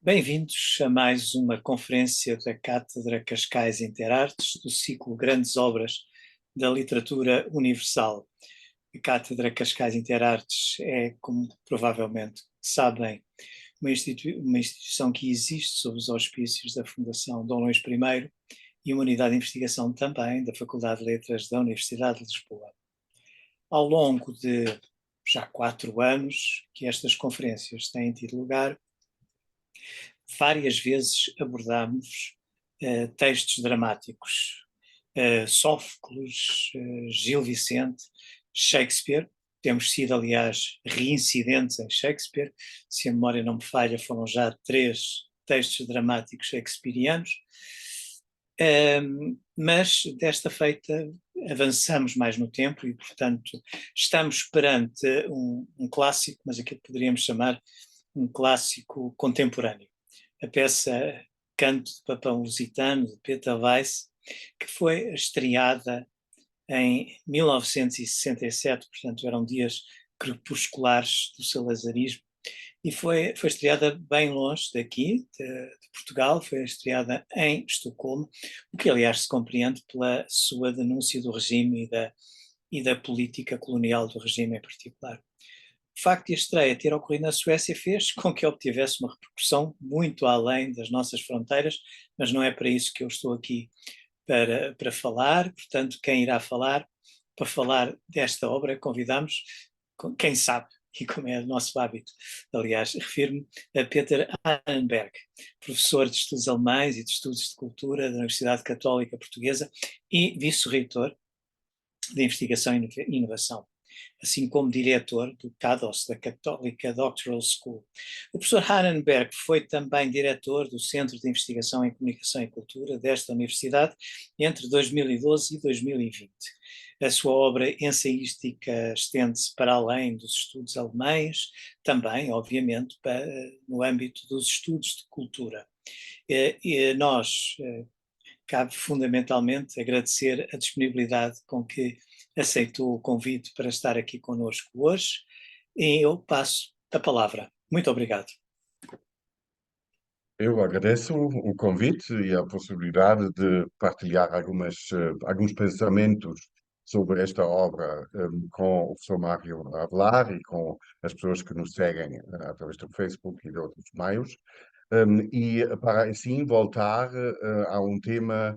Bem-vindos a mais uma conferência da Cátedra Cascais Interartes, do ciclo Grandes Obras da Literatura Universal. A Cátedra Cascais Interartes é, como provavelmente sabem, uma instituição que existe sob os auspícios da Fundação Dom Luís I e uma unidade de investigação também da Faculdade de Letras da Universidade de Lisboa. Ao longo de já 4 anos que estas conferências têm tido lugar, várias vezes abordámos textos dramáticos, Sófocles, Gil Vicente, Shakespeare. Temos sido, aliás, reincidentes em Shakespeare. Se a memória não me falha, foram já 3 textos dramáticos shakespearianos. Mas, desta feita, avançamos mais no tempo e, portanto, estamos perante um clássico, mas aquilo que poderíamos chamar um clássico contemporâneo. A peça Canto de Papão Lusitano, de Peter Weiss, que foi estreada em 1967, portanto eram dias crepusculares do salazarismo, e foi estreada bem longe daqui, de Portugal, foi estreada em Estocolmo, o que aliás se compreende pela sua denúncia do regime e da política colonial do regime em particular. O facto de a estreia ter ocorrido na Suécia fez com que obtivesse uma repercussão muito além das nossas fronteiras, mas não é para isso que eu estou aqui para falar. Portanto, quem irá falar, para falar desta obra, convidamos quem sabe, e como é o nosso hábito. Aliás, refiro-me a Peter Arenberg, professor de estudos alemães e de estudos de cultura da Universidade Católica Portuguesa e vice-reitor de investigação e inovação, assim como diretor do CADOS, da Católica Doctoral School. O professor Arenberg foi também diretor do Centro de Investigação em Comunicação e Cultura desta universidade entre 2012 e 2020. A sua obra ensaística estende-se para além dos estudos alemães, também, obviamente, no âmbito dos estudos de cultura. E nós cabe fundamentalmente agradecer a disponibilidade com que aceitou o convite para estar aqui conosco hoje, e eu passo a palavra. Muito obrigado. Eu agradeço o convite e a possibilidade de partilhar alguns pensamentos sobre esta obra com o professor Mário Avelar e com as pessoas que nos seguem através do Facebook e de outros meios, e para assim voltar a um tema,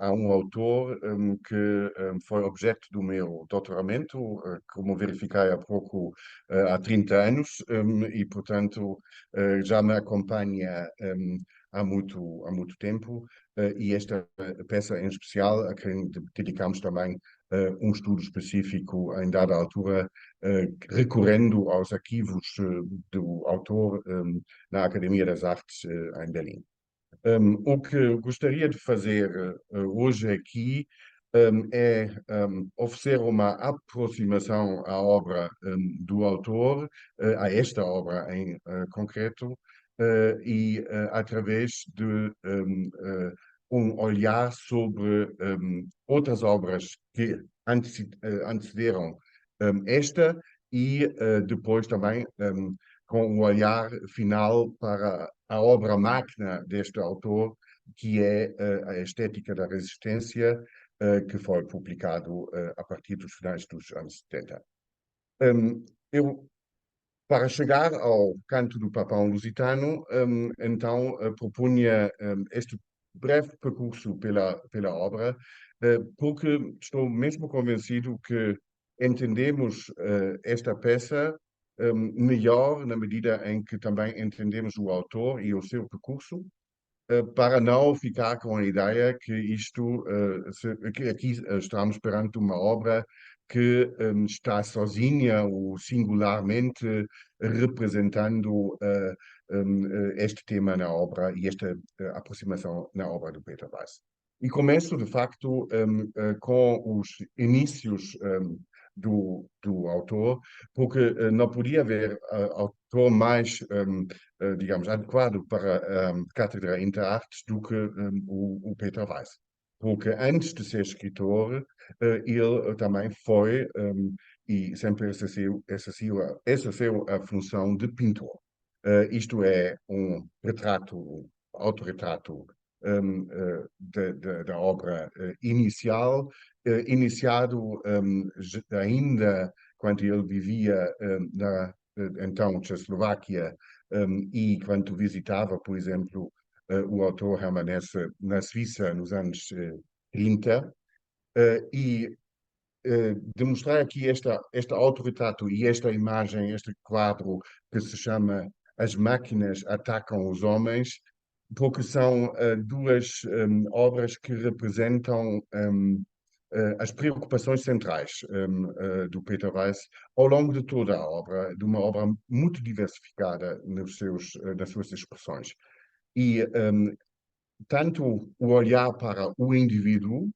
a um autor que foi objeto do meu doutoramento, como verifiquei há pouco, há 30 anos, e portanto já me acompanha há muito tempo, e esta peça em especial, a quem dedicamos também um estudo específico em dada altura, recorrendo aos arquivos do autor na Academia das Artes em Berlim. O que gostaria de fazer hoje aqui é oferecer uma aproximação à obra do autor, a esta obra em concreto, e através de um olhar sobre outras obras que antecederam esta e depois também com um olhar final para a obra magna deste autor, que é a Estética da Resistência, que foi publicado a partir dos finais dos anos 70. Eu, para chegar ao Canto do Papão Lusitano, então propunha este breve percurso pela obra, porque estou mesmo convencido que entendemos esta peça melhor na medida em que também entendemos o autor e o seu percurso, para não ficar com a ideia que que aqui estamos perante uma obra que está sozinha ou singularmente representando este tema na obra e esta aproximação na obra do Peter Weiss. E começo, de facto, com os inícios do autor, porque não podia haver autor mais digamos, adequado para a Cátedra Interartes do que o Peter Weiss. Porque antes de ser escritor, ele também foi e sempre exerceu a função de pintor. Isto é retrato, autorretrato da obra inicial, iniciado ainda quando ele vivia na então Tchecoslováquia e quando visitava, por exemplo, o autor Hermann Hesse na Suíça nos anos 30, e demonstrar aqui este autorretrato e esta imagem, este quadro que se chama As Máquinas Atacam os Homens, porque são duas obras que representam as preocupações centrais do Peter Weiss ao longo de toda a obra, de uma obra muito diversificada nas suas expressões. E tanto o olhar para o indivíduo,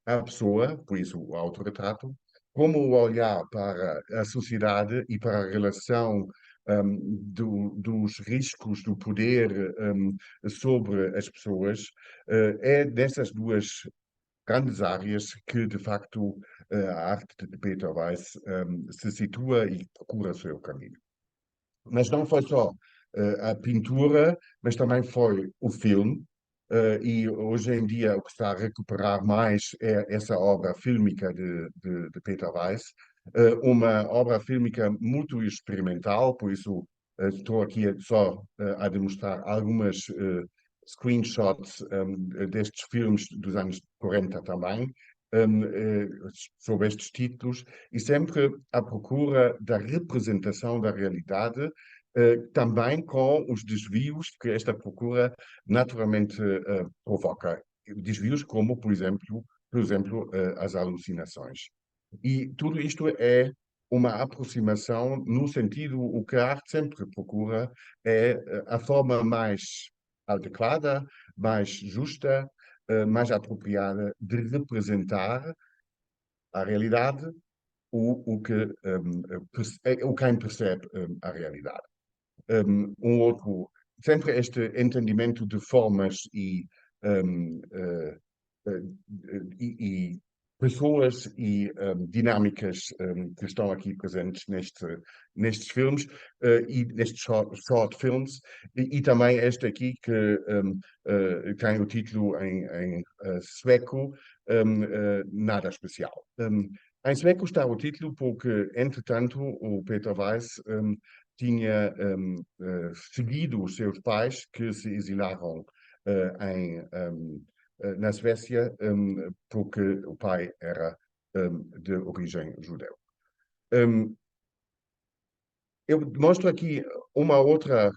a pessoa, por isso o autorretrato, como o olhar para a sociedade e para a relação dos riscos do poder sobre as pessoas, é dessas duas grandes áreas que, de facto, a arte de Peter Weiss se situa e procura o seu caminho. Mas não foi só a pintura, mas também foi o filme. E hoje em dia o que está a recuperar mais é essa obra fílmica de Peter Weiss, uma obra fílmica muito experimental, por isso estou aqui só a demonstrar algumas screenshots destes filmes dos anos 40 também, sob estes títulos, e sempre à procura da representação da realidade, também com os desvios que esta procura naturalmente provoca. Desvios como, por exemplo, as alucinações. E tudo isto é uma aproximação no sentido, o que a arte sempre procura é a forma mais adequada, mais justa, mais apropriada de representar a realidade, o quem percebe a realidade. Outro, sempre este entendimento de formas um, uh, e pessoas e dinâmicas que estão aqui presentes nestes filmes e nestes short films, e também este aqui que tem o título em sueco, Nada Especial. Em sueco está o título porque, entretanto, o Peter Weiss tinha seguido os seus pais que se exilaram na Suécia, porque o pai era de origem judeu. Eu mostro aqui uma outra,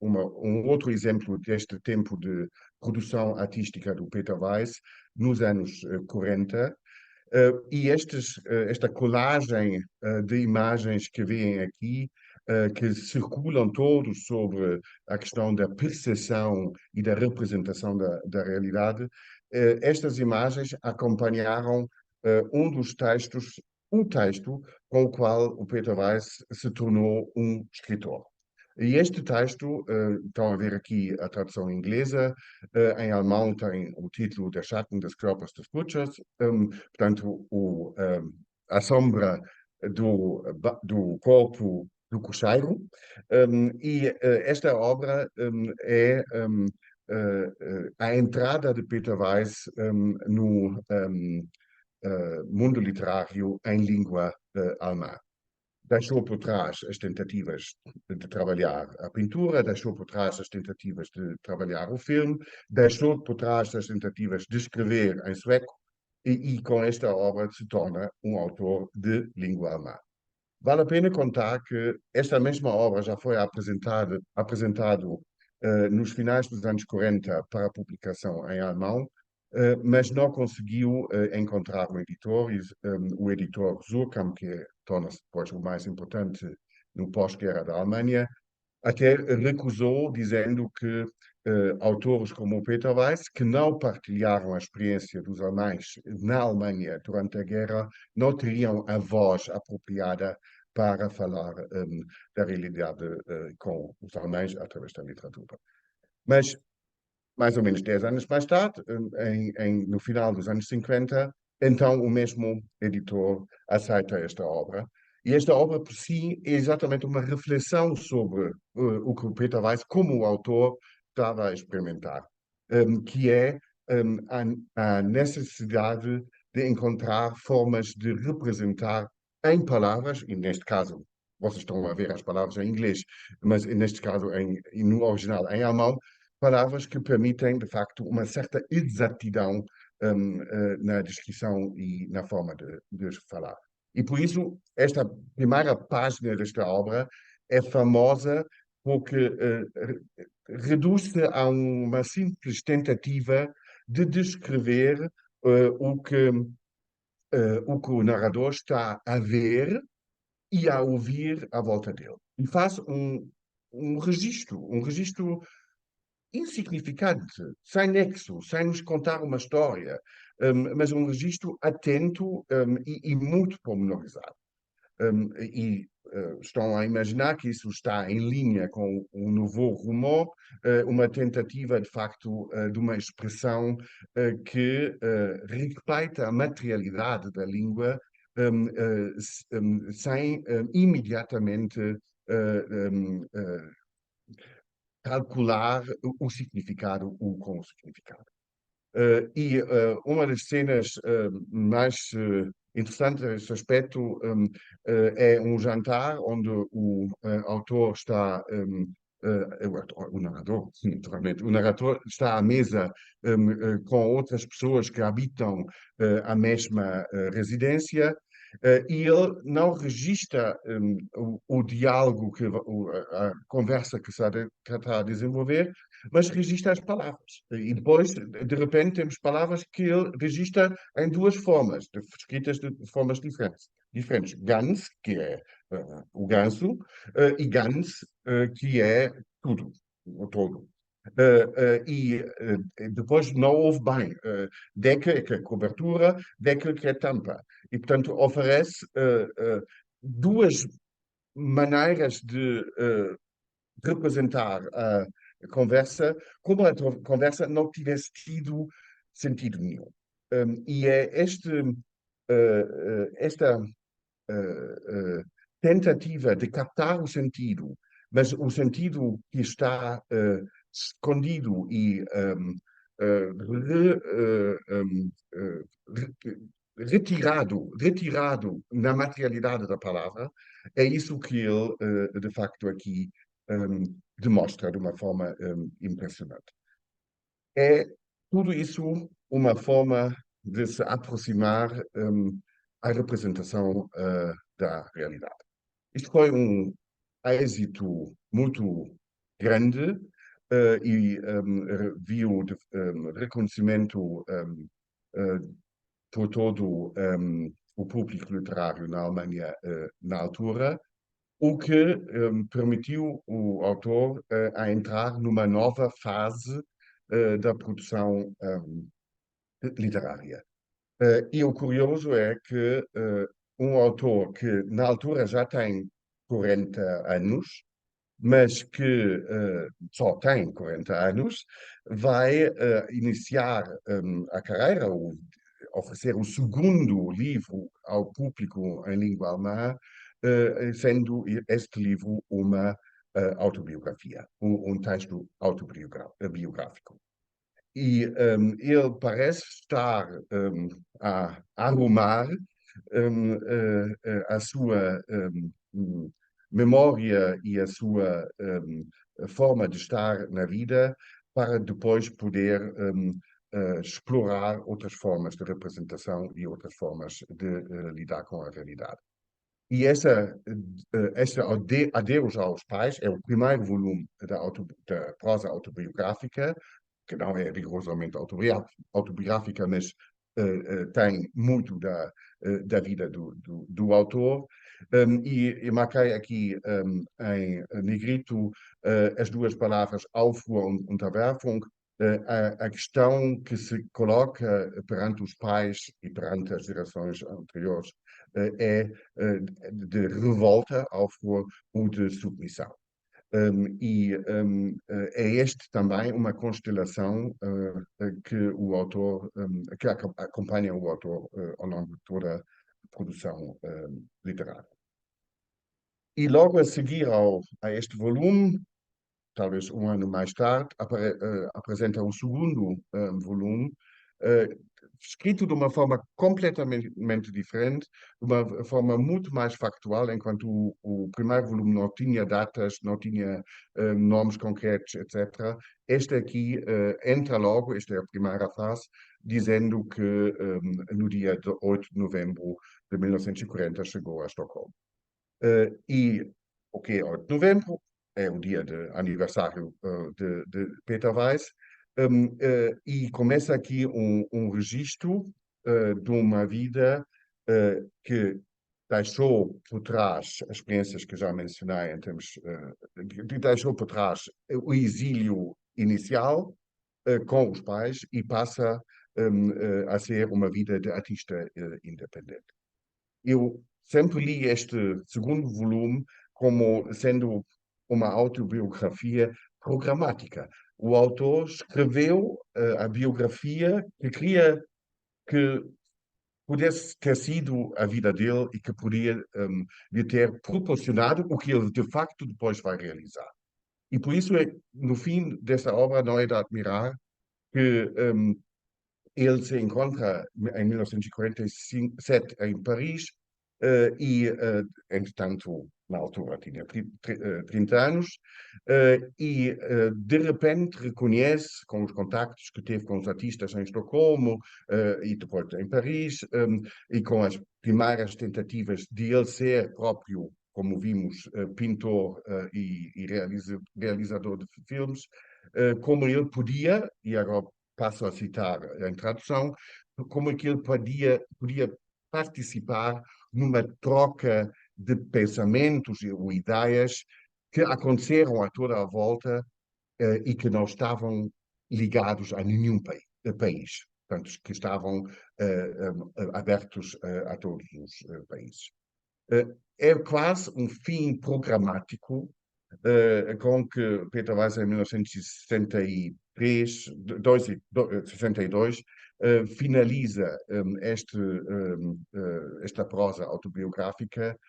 um outro exemplo deste tempo de produção artística do Peter Weiss nos anos 40. E esta colagem de imagens que veem aqui, que circulam todos sobre a questão da percepção e da representação da realidade, estas imagens acompanharam um dos textos, o texto com o qual o Peter Weiss se tornou um escritor. E este texto, estão a ver aqui a tradução inglesa, em alemão tem o título Der Schatten des Körpers des Butchers, portanto, a sombra do corpo do cocheiro, e esta obra é a entrada de Peter Weiss no mundo literário em língua alemã. Deixou por trás as tentativas de trabalhar a pintura, deixou por trás as tentativas de trabalhar o filme, deixou por trás as tentativas de escrever em sueco e com esta obra se torna um autor de língua alemã. Vale a pena contar que esta mesma obra já foi apresentado nos finais dos anos 40 para publicação em alemão, mas não conseguiu encontrar um editor, e o editor Suhrkamp, que torna-se depois o mais importante no pós-guerra da Alemanha, até recusou, dizendo que autores como o Peter Weiss, que não partilharam a experiência dos alemães na Alemanha durante a guerra, não teriam a voz apropriada para falar da realidade com os alemães através da literatura. Mas, mais ou menos 10 anos mais tarde, no final dos anos 50, então o mesmo editor aceita esta obra E esta obra por si é exatamente uma reflexão sobre o que o Peter Weiss, como autor, estava a experimentar, que é a necessidade de encontrar formas de representar em palavras, e neste caso, vocês estão a ver as palavras em inglês, mas neste caso, no original, em alemão, palavras que permitem, de facto, uma certa exatidão na descrição e na forma de falar. E por isso, esta primeira página desta obra é famosa porque reduz-se a uma simples tentativa de descrever o que o narrador está a ver e a ouvir à volta dele. E faz um registro insignificante, sem nexo, sem nos contar uma história, mas um registro atento, e muito pormenorizado. Estão a imaginar que isso está em linha com o Nouveau Roman, uma tentativa, de facto, de uma expressão que respeita a materialidade da língua, sem imediatamente calcular o significado ou com o significado. Uma das cenas mais interessantes nesse aspecto é um jantar onde o autor está, o narrador, sim, naturalmente, o narrador está à mesa com outras pessoas que habitam a mesma residência. E ele não registra o diálogo, a conversa que está a desenvolver, mas registra as palavras. E depois, de repente, temos palavras que ele registra em duas formas, escritas de formas diferentes. Ganz, que é o ganso, e ganz, que é tudo, o todo. Depois não houve bem. Decke, que é cobertura, Deckel, que é tampa. E, portanto, oferece duas maneiras de representar a conversa como a conversa não tivesse tido sentido nenhum. E é esta tentativa de captar o sentido, mas o sentido que está escondido e retirado na materialidade da palavra, é isso que ele, de facto, aqui demonstra de uma forma impressionante. É tudo isso uma forma de se aproximar à representação da realidade. Isto foi um êxito muito grande e viu reconhecimento por todo o público literário na Alemanha na altura, o que permitiu o autor a entrar numa nova fase da produção literária. E o curioso é que um autor que na altura já tem 40 anos, mas que só tem 40 anos, vai iniciar a carreira, ou oferecer o segundo livro ao público em língua alemã, sendo este livro uma autobiografia, um texto autobiográfico. E ele parece estar a arrumar a sua memória e a sua forma de estar na vida para depois poder explorar outras formas de representação e outras formas de lidar com a realidade. E essa Adeus aos Pais é o primeiro volume da prosa autobiográfica, que não é rigorosamente autobiográfica, mas tem muito da vida do autor. E marquei aqui em negrito as duas palavras Aufruhr und Unterwerfung, a questão que se coloca perante os pais e perante as gerações anteriores é de revolta, Aufruhr, ou de submissão. É este também uma constelação que o autor, que acompanha o autor ao longo de toda a produção literária. E logo a seguir a este volume, talvez um ano mais tarde, apresenta o segundo volume, eh, escrito de uma forma completamente diferente, de uma forma muito mais factual, enquanto o primeiro volume não tinha datas, não tinha nomes concretos, etc. Este aqui entra logo, esta é a primeira fase, dizendo que no dia 8 de novembro de 1940 chegou a Estocolmo. E o que é 8 de novembro? É o dia de aniversário de Peter Weiss. E começa aqui um registro de uma vida que deixou por trás as experiências que já mencionei em termos, que deixou por trás o exílio inicial com os pais e passa a ser uma vida de artista independente. Eu sempre li este segundo volume como sendo uma autobiografia programática. O autor escreveu a biografia que queria que pudesse ter sido a vida dele e que podia lhe ter proporcionado o que ele de facto depois vai realizar. E por isso, no fim desta obra, não é de admirar que ele se encontra em 1947 em Paris entretanto, na altura tinha 30 anos, de repente reconhece, com os contactos que teve com os artistas em Estocolmo e depois em Paris, e com as primeiras tentativas de ele ser próprio, como vimos, pintor e realizador de filmes, como ele podia, e agora passo a citar em tradução, como é que ele podia participar numa troca de pensamentos ou ideias que aconteceram a toda a volta e que não estavam ligados a nenhum país, portanto, que estavam abertos a todos os países. É quase um fim programático com que Peter Weiss, em 1963, 62, finaliza esta prosa autobiográfica,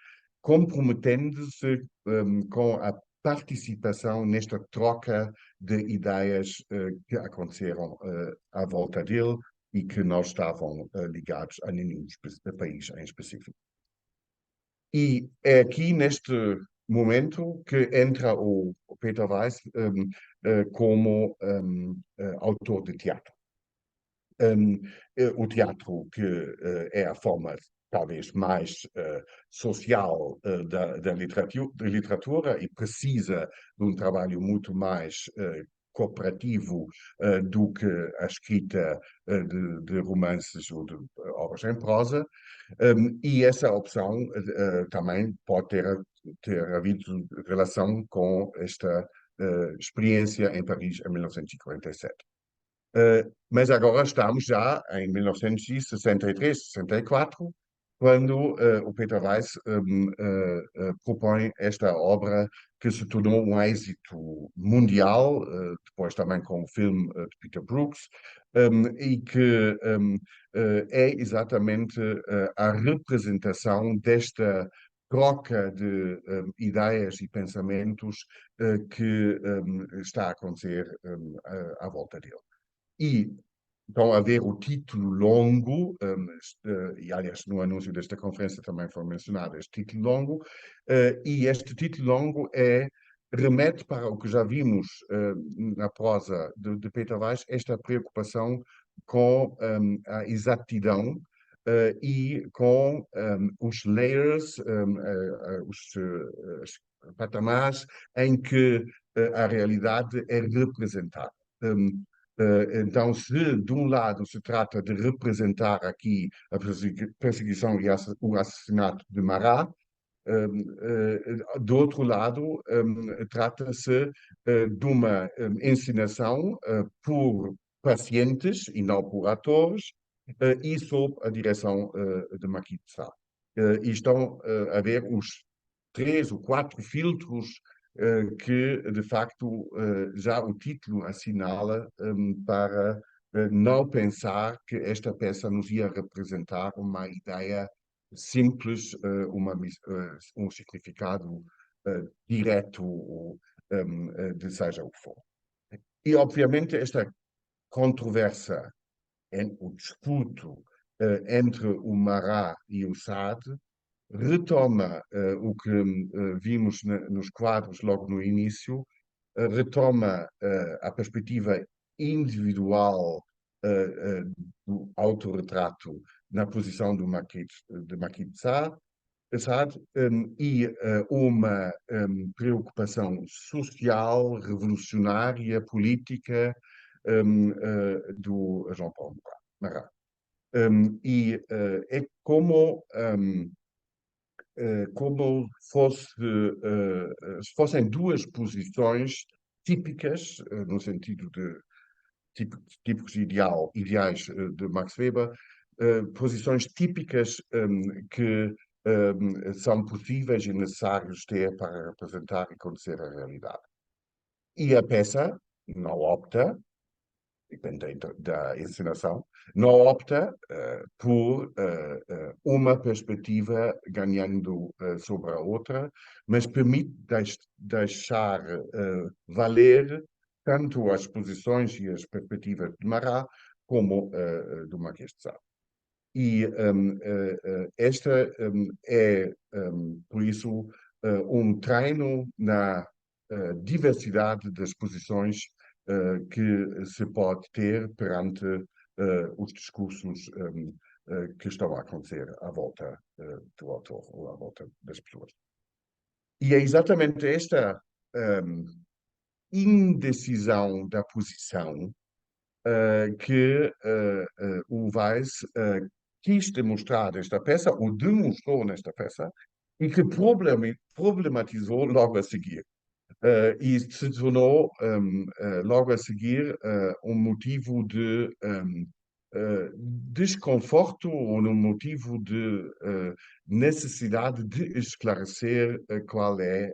comprometendo-se com a participação nesta troca de ideias que aconteceram à volta dele e que não estavam ligados a nenhum país em específico. E é aqui, neste momento, que entra o Peter Weiss como autor de teatro. O teatro, que é a forma talvez mais social da literatura e precisa de um trabalho muito mais cooperativo do que a escrita de romances ou de obras em prosa. E essa opção também pode ter havido relação com esta experiência em Paris em 1947. Mas agora estamos já em 1963, 64, quando o Peter Weiss propõe esta obra que se tornou um êxito mundial, depois também com o filme de Peter Brooks, e que é exatamente a representação desta troca de ideias e pensamentos que está a acontecer à volta dele. E então, haver o título longo, e aliás, no anúncio desta conferência também foi mencionado este título longo, e este título longo remete para o que já vimos na prosa de Peter Weiss, esta preocupação com a exatidão e com os layers, os patamares em que a realidade é representada. Então, se de um lado se trata de representar aqui a perseguição e o assassinato de Marat, do outro lado, trata-se de uma encenação por pacientes e não por atores, e sob a direção de Maquis de Sade. E estão a ver os 3 ou 4 filtros que, de facto, já o título assinala para não pensar que esta peça nos ia representar uma ideia simples, um significado direto de seja o que for. E, obviamente, esta controvérsia, o disputo entre o Marat e o Sade, retoma o que vimos nos quadros logo no início, retoma a perspectiva individual do autorretrato na posição do Marquis de Sade, e uma preocupação social, revolucionária, política do Jean-Paul Marat. É como se fossem duas posições típicas, no sentido de típicos ideais de Max Weber, posições típicas que são possíveis e necessários ter para representar e conhecer a realidade. E a peça não opta, depende da encenação, não opta por uma perspectiva ganhando sobre a outra, mas permite deixar valer tanto as posições e as perspectivas de Marat como do Marquês de Sade. E esta é, por isso, um treino na diversidade das posições que se pode ter perante os discursos que estão a acontecer à volta do autor ou à volta das pessoas. E é exatamente esta indecisão da posição que o Weiss quis demonstrar nesta peça, ou demonstrou nesta peça, e que problematizou logo a seguir. E se tornou logo a seguir um motivo de desconforto ou um motivo de necessidade de esclarecer qual é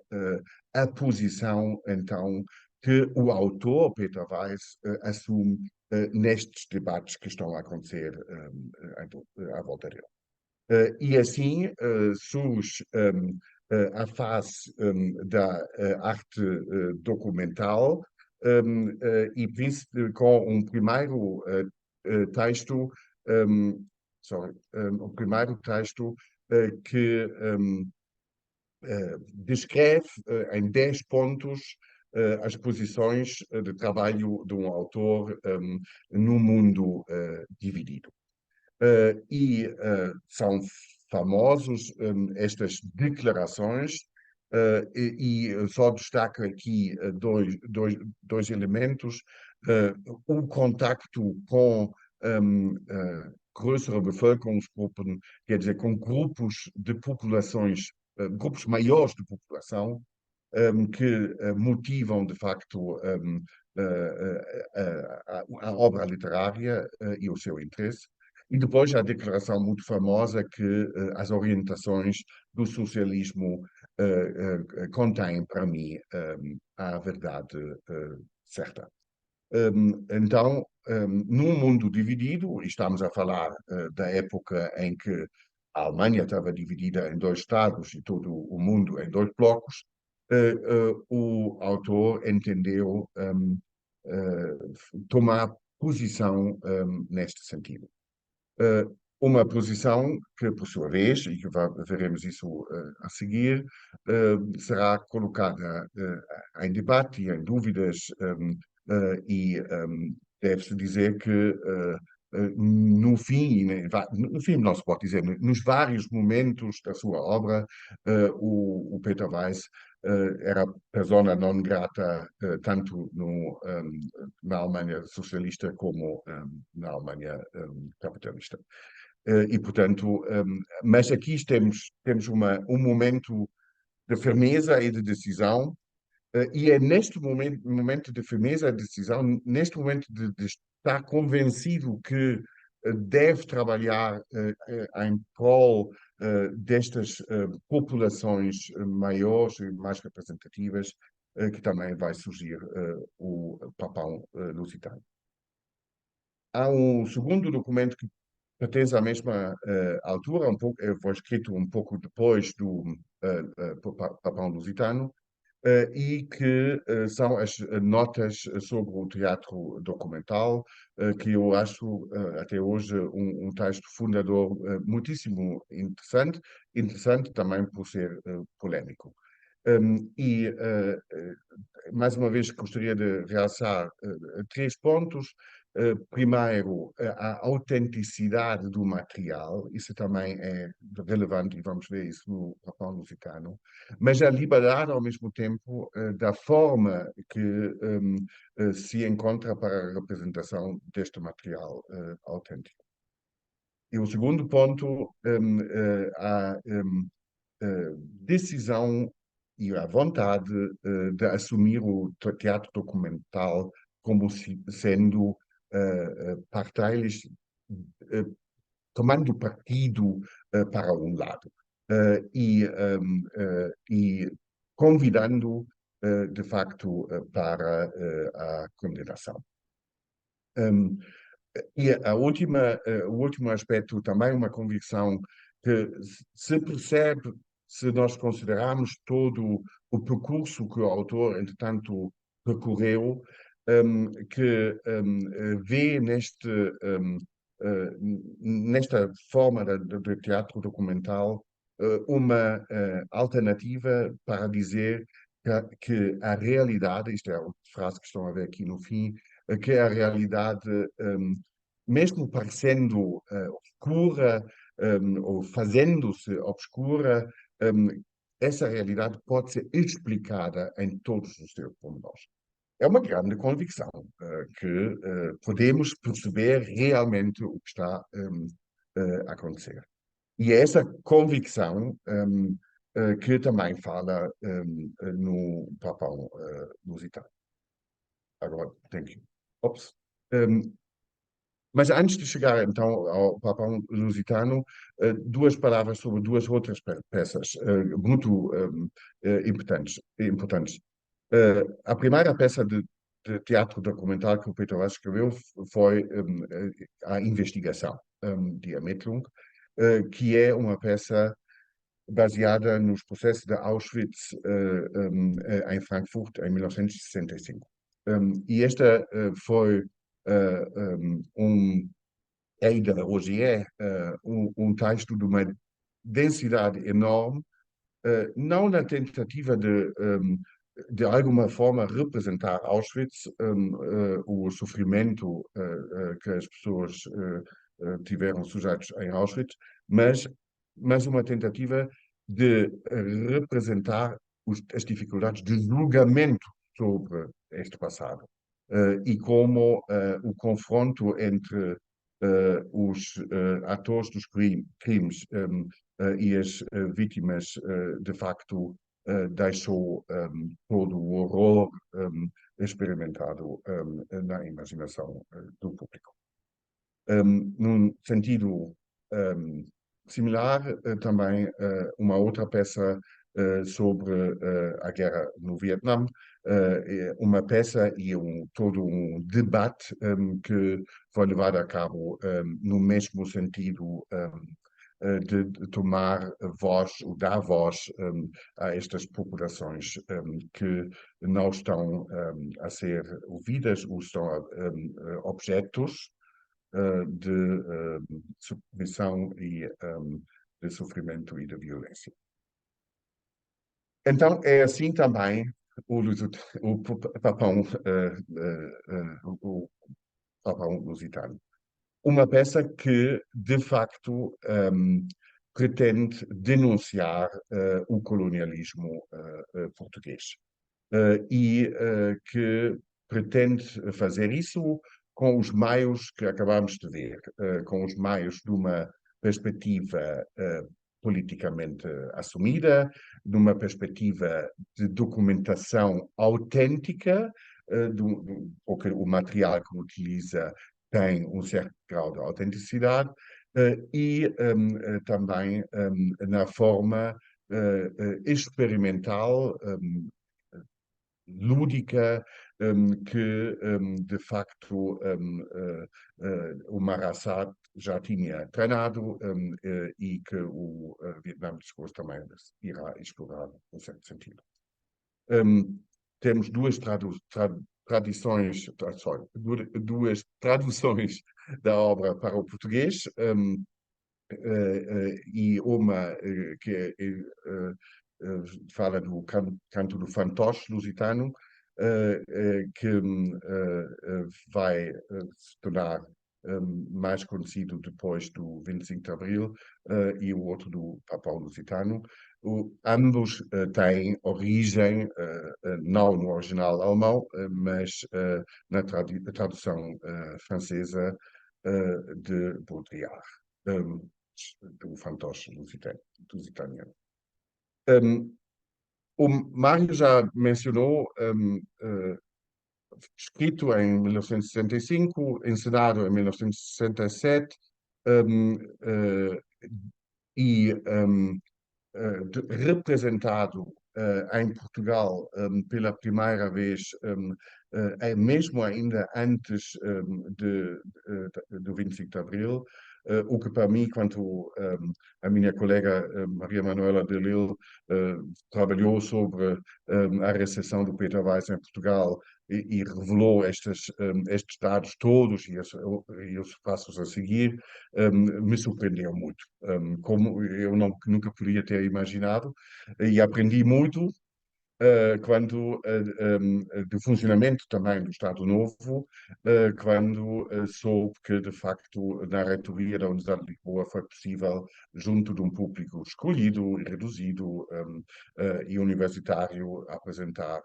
a posição, então, que o autor, Peter Weiss, assume nestes debates que estão a acontecer à volta dele. E assim surge a fase da arte documental e com um primeiro texto, o primeiro texto que descreve em 10 pontos as posições de trabalho de um autor no mundo dividido. São famosos estas declarações, e só destaco aqui dois elementos. O contacto com größere Bevölkerungsgruppen, quer dizer, com grupos de populações, grupos maiores de população, que motivam, de facto, a obra literária e o seu interesse. E depois a declaração muito famosa que as orientações do socialismo contêm, para mim, a verdade certa. Então, num mundo dividido, e estamos a falar da época em que a Alemanha estava dividida em dois estados e todo o mundo em dois blocos, o autor entendeu tomar posição neste sentido. Uma posição que, por sua vez, e que veremos isso a seguir, será colocada em debate e em dúvidas, e deve-se dizer que no fim, no fim não se pode dizer, nos vários momentos da sua obra, o Peter Weiss era persona non grata tanto na Alemanha socialista como na Alemanha capitalista. E, portanto, mas aqui temos um momento de firmeza e de decisão, e é neste momento de firmeza e de decisão, neste momento de estar convencido que deve trabalhar em prol destas populações maiores e mais representativas, que também vai surgir o Papão Lusitano. Há um segundo documento que pertence à mesma altura, um pouco, foi escrito um pouco depois do Papão Lusitano, e que são as notas sobre o teatro documental, que eu acho até hoje um texto fundador muitíssimo interessante, interessante também por ser polémico. Mais uma vez, gostaria de realçar três pontos. Primeiro, a autenticidade do material, isso também é relevante e vamos ver isso no Papão Lusitano, mas a liberdade, ao mesmo tempo, da forma que se encontra para a representação deste material autêntico. E o segundo ponto, a decisão e a vontade de assumir o teatro documental como sendo parteilos, eh, tomando partido para um lado e convidando, de facto, para a condenação. Um, o último aspecto, também uma convicção que se percebe se nós considerarmos todo o percurso que o autor, entretanto, percorreu, que vê nesta forma de teatro documental uma alternativa para dizer que a realidade, isto é a frase que estão a ver aqui no fim, que a realidade, mesmo parecendo obscura, ou fazendo-se obscura, essa realidade pode ser explicada em todos os seus pormenores. É uma grande convicção que podemos perceber realmente o que está a acontecer. E é essa convicção que também fala no Papão Lusitano. Agora, thank you. Ops. Um, mas antes de chegar então ao Papão Lusitano, duas palavras sobre duas outras peças muito importantes. A primeira peça de teatro documental que o Peter Vaz escreveu foi A Investigação, die Ermittlung, que é uma peça baseada nos processos de Auschwitz em Frankfurt em 1965. E esta foi ainda hoje um texto de uma densidade enorme, não na tentativa de alguma forma representar Auschwitz, o sofrimento que as pessoas tiveram sujeitos em Auschwitz, mas uma tentativa de representar as dificuldades de julgamento sobre este passado e como o confronto entre os atores dos crimes e as vítimas, de facto, deixou todo o horror experimentado na imaginação do público. Num sentido similar, também uma outra peça sobre a guerra no Vietnã, uma peça e todo um debate que foi levado a cabo no mesmo sentido de tomar voz, ou dar voz a estas populações que não estão a ser ouvidas ou são objetos de submissão e de sofrimento e de violência. Então, é assim também o Papão, o Papão Lusitano. Uma peça que, de facto, pretende denunciar o colonialismo português. E que pretende fazer isso com os meios que acabamos de ver, com os meios de uma perspectiva politicamente assumida, de uma perspectiva de documentação autêntica, porque o material que utiliza tem um certo grau de autenticidade, e também na forma experimental lúdica, que de facto o Marasat já tinha treinado e que o Vietnã depois também irá explorar, em certo sentido. Temos duas traduções da obra para o português, e uma que fala do canto do fantoche lusitano, que vai se tornar mais conhecido depois do 25 de Abril, e o outro do Papão Lusitano. Ambos têm origem, não no original alemão, mas na tradução francesa de Baudrillard, do fantoche lusitaniano. O Mário já mencionou, escrito em 1965, encenado em 1967, e representado em Portugal pela primeira vez, mesmo ainda antes do 25 de Abril, o que para mim, quanto a minha colega Maria Manuela de Lille trabalhou sobre a recepção do Peter Weiss em Portugal e revelou estes dados todos e os passos a seguir, me surpreendeu muito, como eu nunca poderia ter imaginado, e aprendi muito quando do funcionamento também do Estado Novo, quando soube que, de facto, na reitoria da Universidade de Lisboa foi possível, junto de um público escolhido e reduzido e universitário, apresentar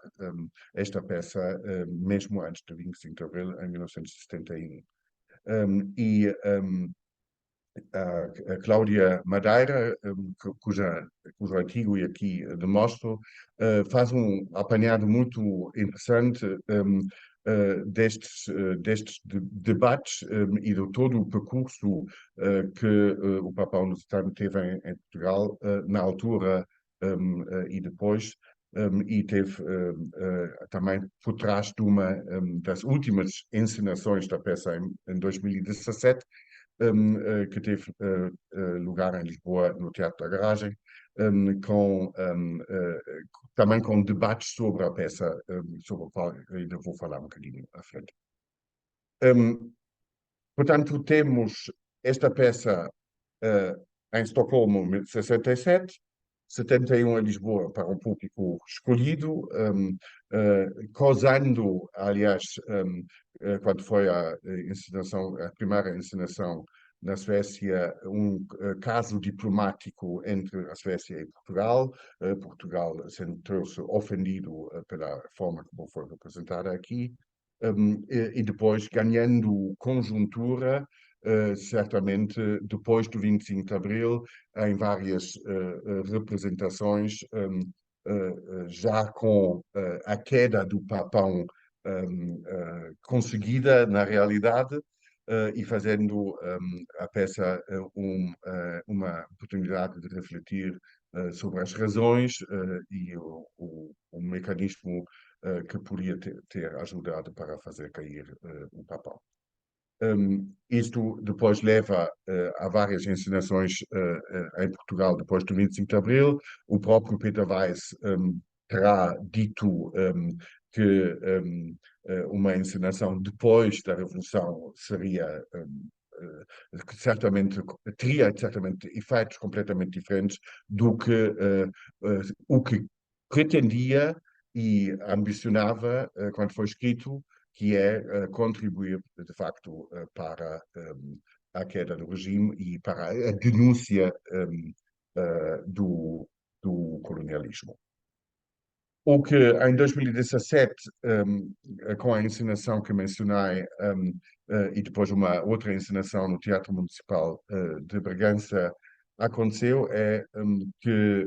esta peça mesmo antes do 25 de Abril, em 1971. A Cláudia Madeira, cujo artigo aqui demonstro, faz um apanhado muito interessante destes debates e de todo o percurso que o Papão Lusitano teve em Portugal na altura e depois, e teve também por trás de uma das últimas encenações da peça em 2017, que teve lugar em Lisboa, no Teatro da Garagem, também com debates sobre a peça, sobre o qual ainda vou falar um bocadinho à frente. Portanto, temos esta peça em Estocolmo, 1967, 71 em Lisboa para um público escolhido, causando, aliás, quando foi a primeira encenação na Suécia, um caso diplomático entre a Suécia e Portugal. Portugal sentiu-se ofendido pela forma como foi representada aqui, e depois ganhando conjuntura, certamente depois do 25 de Abril, em várias representações, já com a queda do Papão conseguida na realidade, e fazendo a peça uma oportunidade de refletir sobre as razões e o mecanismo que poderia ter ajudado para fazer cair o Papão. Isto depois leva a várias encenações em Portugal depois do 25 de Abril. O próprio Peter Weiss terá dito que uma encenação depois da Revolução seria teria certamente efeitos completamente diferentes do que o que pretendia e ambicionava quando foi escrito, que é contribuir, de facto, para a queda do regime e para a denúncia do colonialismo. O que em 2017, com a encenação que mencionei, e depois uma outra encenação no Teatro Municipal de Bragança, aconteceu é que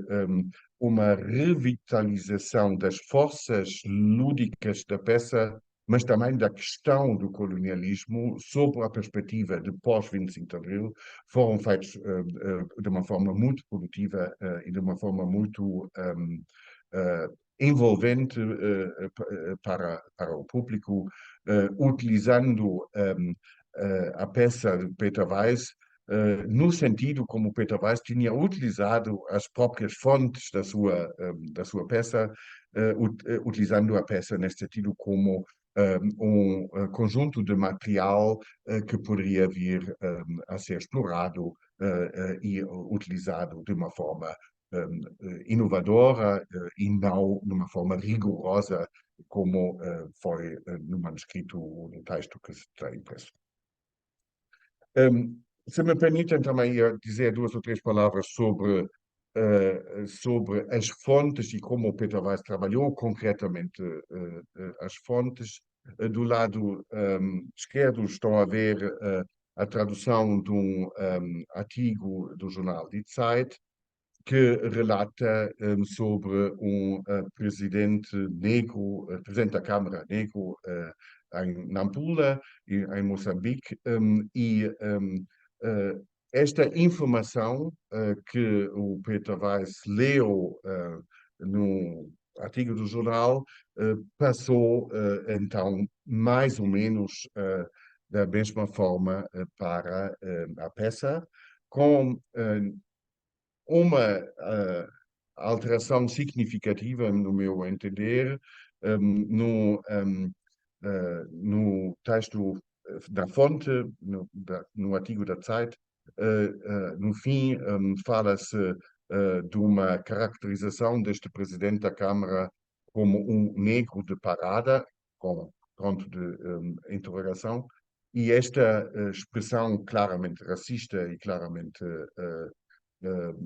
uma revitalização das forças lúdicas da peça, mas também da questão do colonialismo, sob a perspectiva de pós-25 de Abril, foram feitos de uma forma muito produtiva e de uma forma muito envolvente para o público, utilizando a peça de Peter Weiss no sentido como Peter Weiss tinha utilizado as próprias fontes da sua peça, utilizando a peça nesse sentido como conjunto de material que poderia vir a ser explorado e utilizado de uma forma inovadora e não de uma forma rigorosa, como foi no manuscrito, no texto que está impresso. Se me permitem também dizer duas ou três palavras sobre as fontes e como o Peter Weiss trabalhou concretamente as fontes. Do lado esquerdo estão a ver a tradução de artigo do jornal Die Zeit, que relata sobre presidente negro, presidente da Câmara negro em Nampula, em Moçambique, e esta informação que o Peter Weiss leu no artigo do jornal passou então mais ou menos da mesma forma para a peça, com uma alteração significativa, no meu entender, no texto da fonte, no artigo da Zeit. No fim, fala-se de uma caracterização deste presidente da Câmara como um negro de parada, com ponto de interrogação, e esta expressão claramente racista e claramente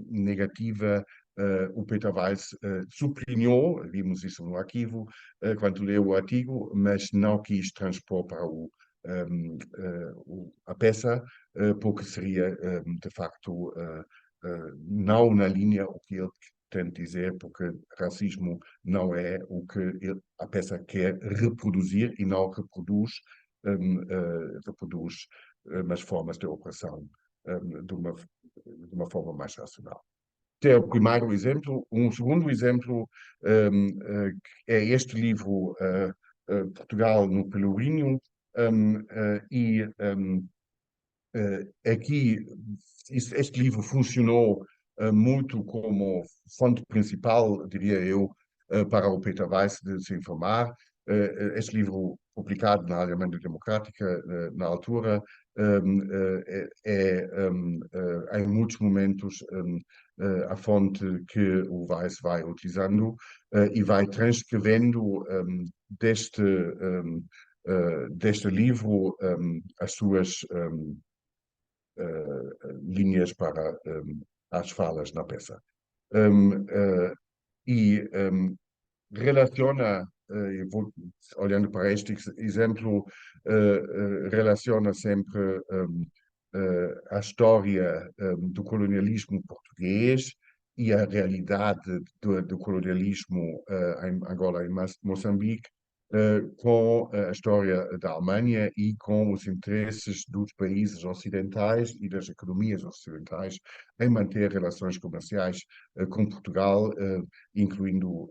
negativa, o Peter Weiss sublinhou, vimos isso no arquivo, quando leu o artigo, mas não quis transpor para a peça, porque seria, de facto, não na linha o que ele tenta dizer, porque racismo não é o que a peça quer reproduzir e não reproduz as formas de opressão de uma forma mais racional. Este é o primeiro exemplo. Um segundo exemplo é este livro, Portugal no Pelourinho, e aqui este livro funcionou muito como fonte principal, diria eu, para o Peter Weiss de se informar. Este livro, publicado na Alemanha Democrática, na altura, em muitos momentos a fonte que o Weiss vai utilizando e vai transcrevendo deste livro as suas linhas para as falas na peça. E relaciona, olhando para este exemplo, relaciona sempre a história do colonialismo português e a realidade do colonialismo em Angola e Moçambique com a história da Alemanha e com os interesses dos países ocidentais e das economias ocidentais em manter relações comerciais com Portugal, incluindo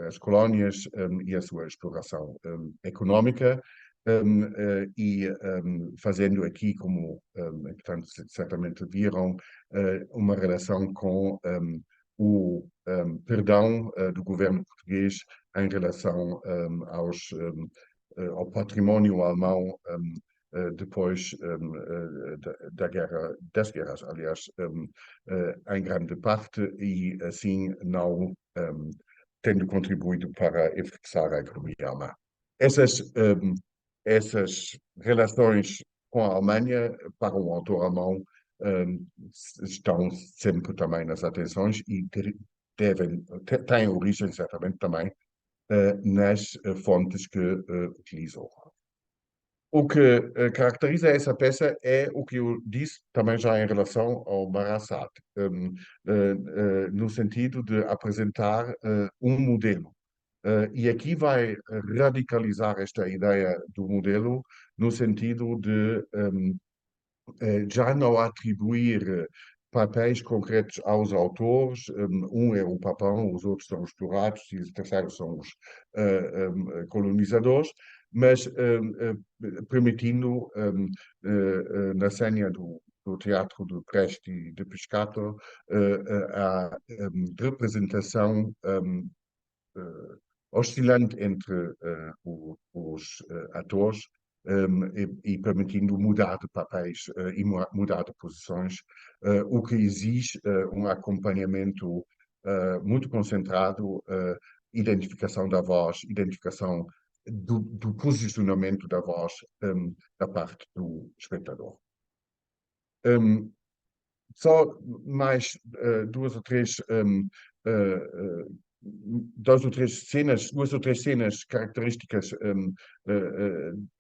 as colónias e a sua exploração económica. E fazendo aqui, como portanto, certamente viram, uma relação com o perdão do governo português em relação ao património alemão depois das guerras, aliás, em grande parte, e assim não tendo contribuído para fixar a economia alemã. Essas relações com a Alemanha, para um autor alemão, estão sempre também nas atenções e têm origem certamente também nas fontes que utilizou. O que caracteriza essa peça é o que eu disse também já em relação ao Barasat, no sentido de apresentar um modelo. E aqui vai radicalizar esta ideia do modelo no sentido de já não atribuir papéis concretos aos autores. Um é o papão, os outros são os explorados e os terceiros são os colonizadores, mas permitindo, na cena do teatro de Presti e de Piscator, a representação oscilante entre os atores e permitindo mudar de papéis e mudar de posições, o que exige um acompanhamento muito concentrado, identificação da voz, identificação do posicionamento da voz da parte do espectador. Só mais duas ou três duas ou três cenas características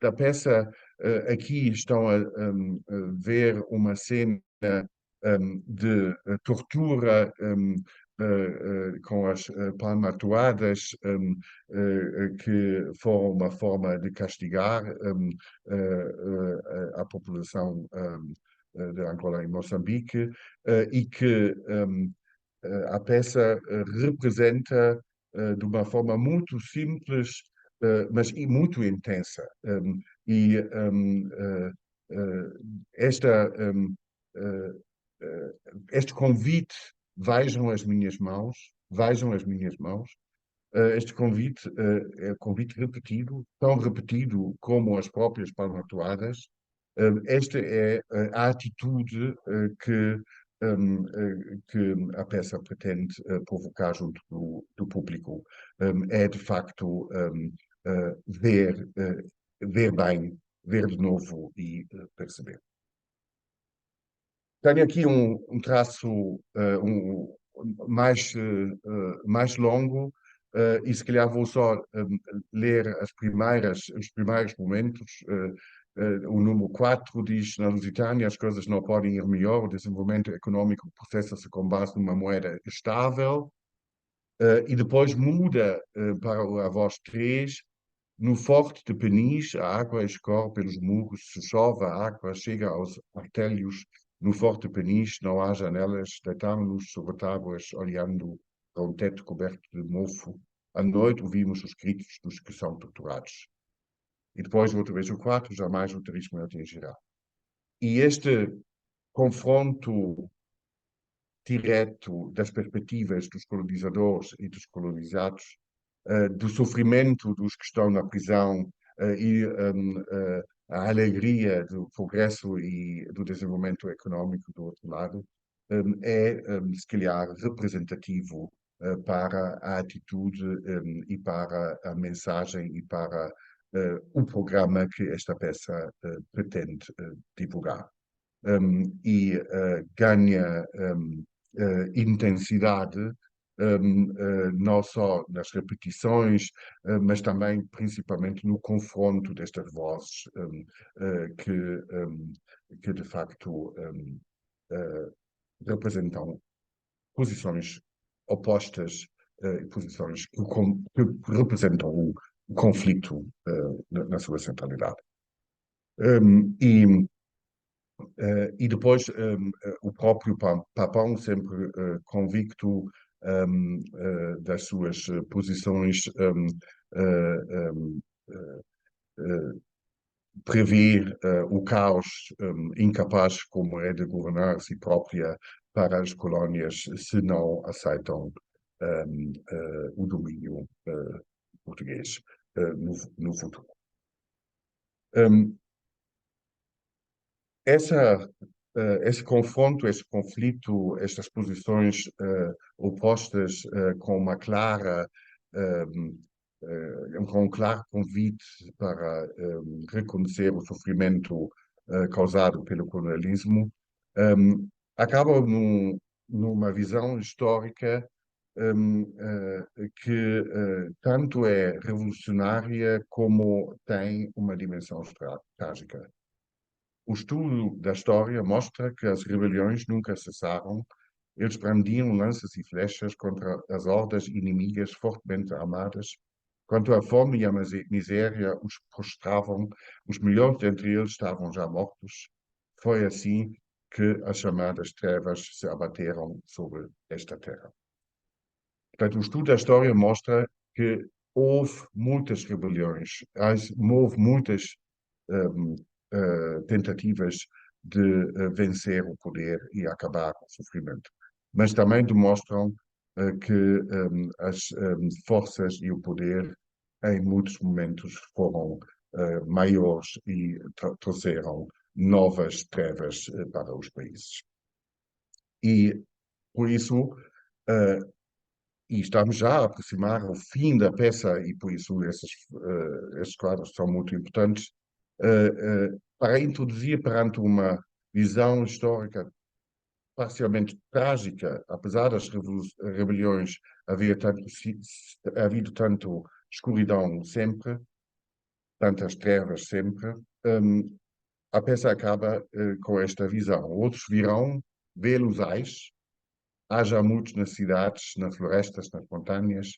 da peça. Aqui estão a ver uma cena de tortura com as palmatoadas, que foram uma forma de castigar a população de Angola e Moçambique, e que a peça representa de uma forma muito simples, mas muito intensa. E esta, este convite, vejam as minhas mãos, vejam as minhas mãos, este convite é um convite repetido, tão repetido como as próprias palmatoadas. Esta é a atitude que a peça pretende provocar junto do público. É, de facto, ver bem, ver de novo e perceber. Tenho aqui um traço mais longo, e se calhar vou só ler os primeiros momentos. O número 4 diz: na Lusitânia as coisas não podem ir melhor, o desenvolvimento econômico processa-se com base numa moeda estável. E depois muda para a voz 3. No Forte de Peniche, a água escorre pelos muros, se chove, a água chega aos artelhos. No Forte de Peniche não há janelas, deitamos-nos sobre tábuas, olhando para um teto coberto de mofo. À noite ouvimos os gritos dos que são torturados. E depois, outra vez, o 4, jamais o turismo atingirá. E este confronto direto das perspectivas dos colonizadores e dos colonizados, do sofrimento dos que estão na prisão, e a alegria do progresso e do desenvolvimento econômico do outro lado, é, se calhar, representativo para a atitude e para a mensagem e para o programa que esta peça pretende divulgar. E ganha intensidade, não só nas repetições, mas também principalmente no confronto destas vozes que de facto representam posições opostas, posições que representam o conflito na sua centralidade. E depois o próprio Papão, sempre convicto das suas posições, prevê o caos, incapaz como é de governar si própria para as colónias se não aceitam o domínio português no futuro. Esse confronto, esse conflito, estas posições opostas, com uma clara, com um claro convite para reconhecer o sofrimento causado pelo colonialismo, acabam numa visão histórica que tanto é revolucionária como tem uma dimensão trágica. O estudo da história mostra que as rebeliões nunca cessaram. Eles brandiam lanças e flechas contra as hordas inimigas fortemente armadas. Quanto à fome e à miséria os prostravam, os melhores dentre eles estavam já mortos. Foi assim que as chamadas trevas se abateram sobre esta terra. Portanto, o estudo da história mostra que houve muitas rebeliões, houve muitas um, tentativas de vencer o poder e acabar com o sofrimento. Mas também demonstram que as forças e o poder, em muitos momentos, foram maiores e trouxeram novas trevas para os países. E, por isso, e estamos já a aproximar o fim da peça, e por isso esses quadros são muito importantes, para introduzir perante uma visão histórica parcialmente trágica, apesar das rebeliões havido tanto escuridão sempre, tantas trevas sempre, a peça acaba com esta visão. Outros virão, vê-los-ais, haja muitos nas cidades, nas florestas, nas montanhas,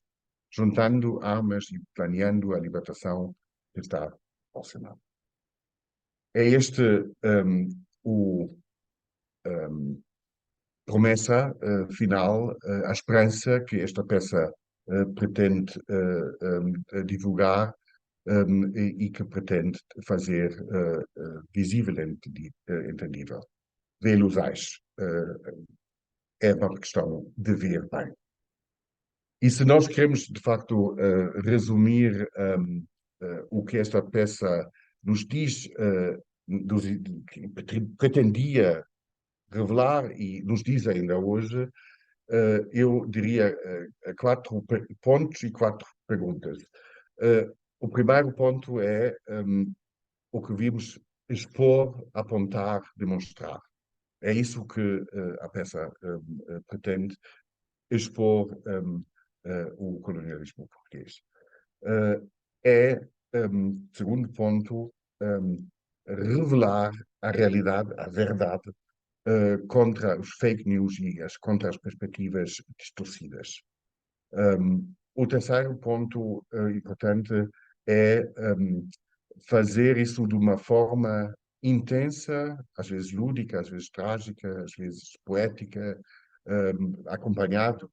juntando armas e planeando a libertação que está próxima. É este o promessa final, a esperança que esta peça pretende divulgar e que pretende fazer visível e entendível. Vê-los-ais é uma questão de ver bem. E se nós queremos, de facto, resumir o que esta peça nos diz, que pretendia revelar e nos diz ainda hoje, eu diria 4 pontos e 4 perguntas. O primeiro ponto é o que vimos expor, apontar, demonstrar. É isso que a peça pretende, expor o colonialismo português. Segundo ponto, revelar a realidade, a verdade, contra os fake news e contra as perspectivas distorcidas. O terceiro ponto importante é fazer isso de uma forma intensa, às vezes lúdica, às vezes trágica, às vezes poética, acompanhado,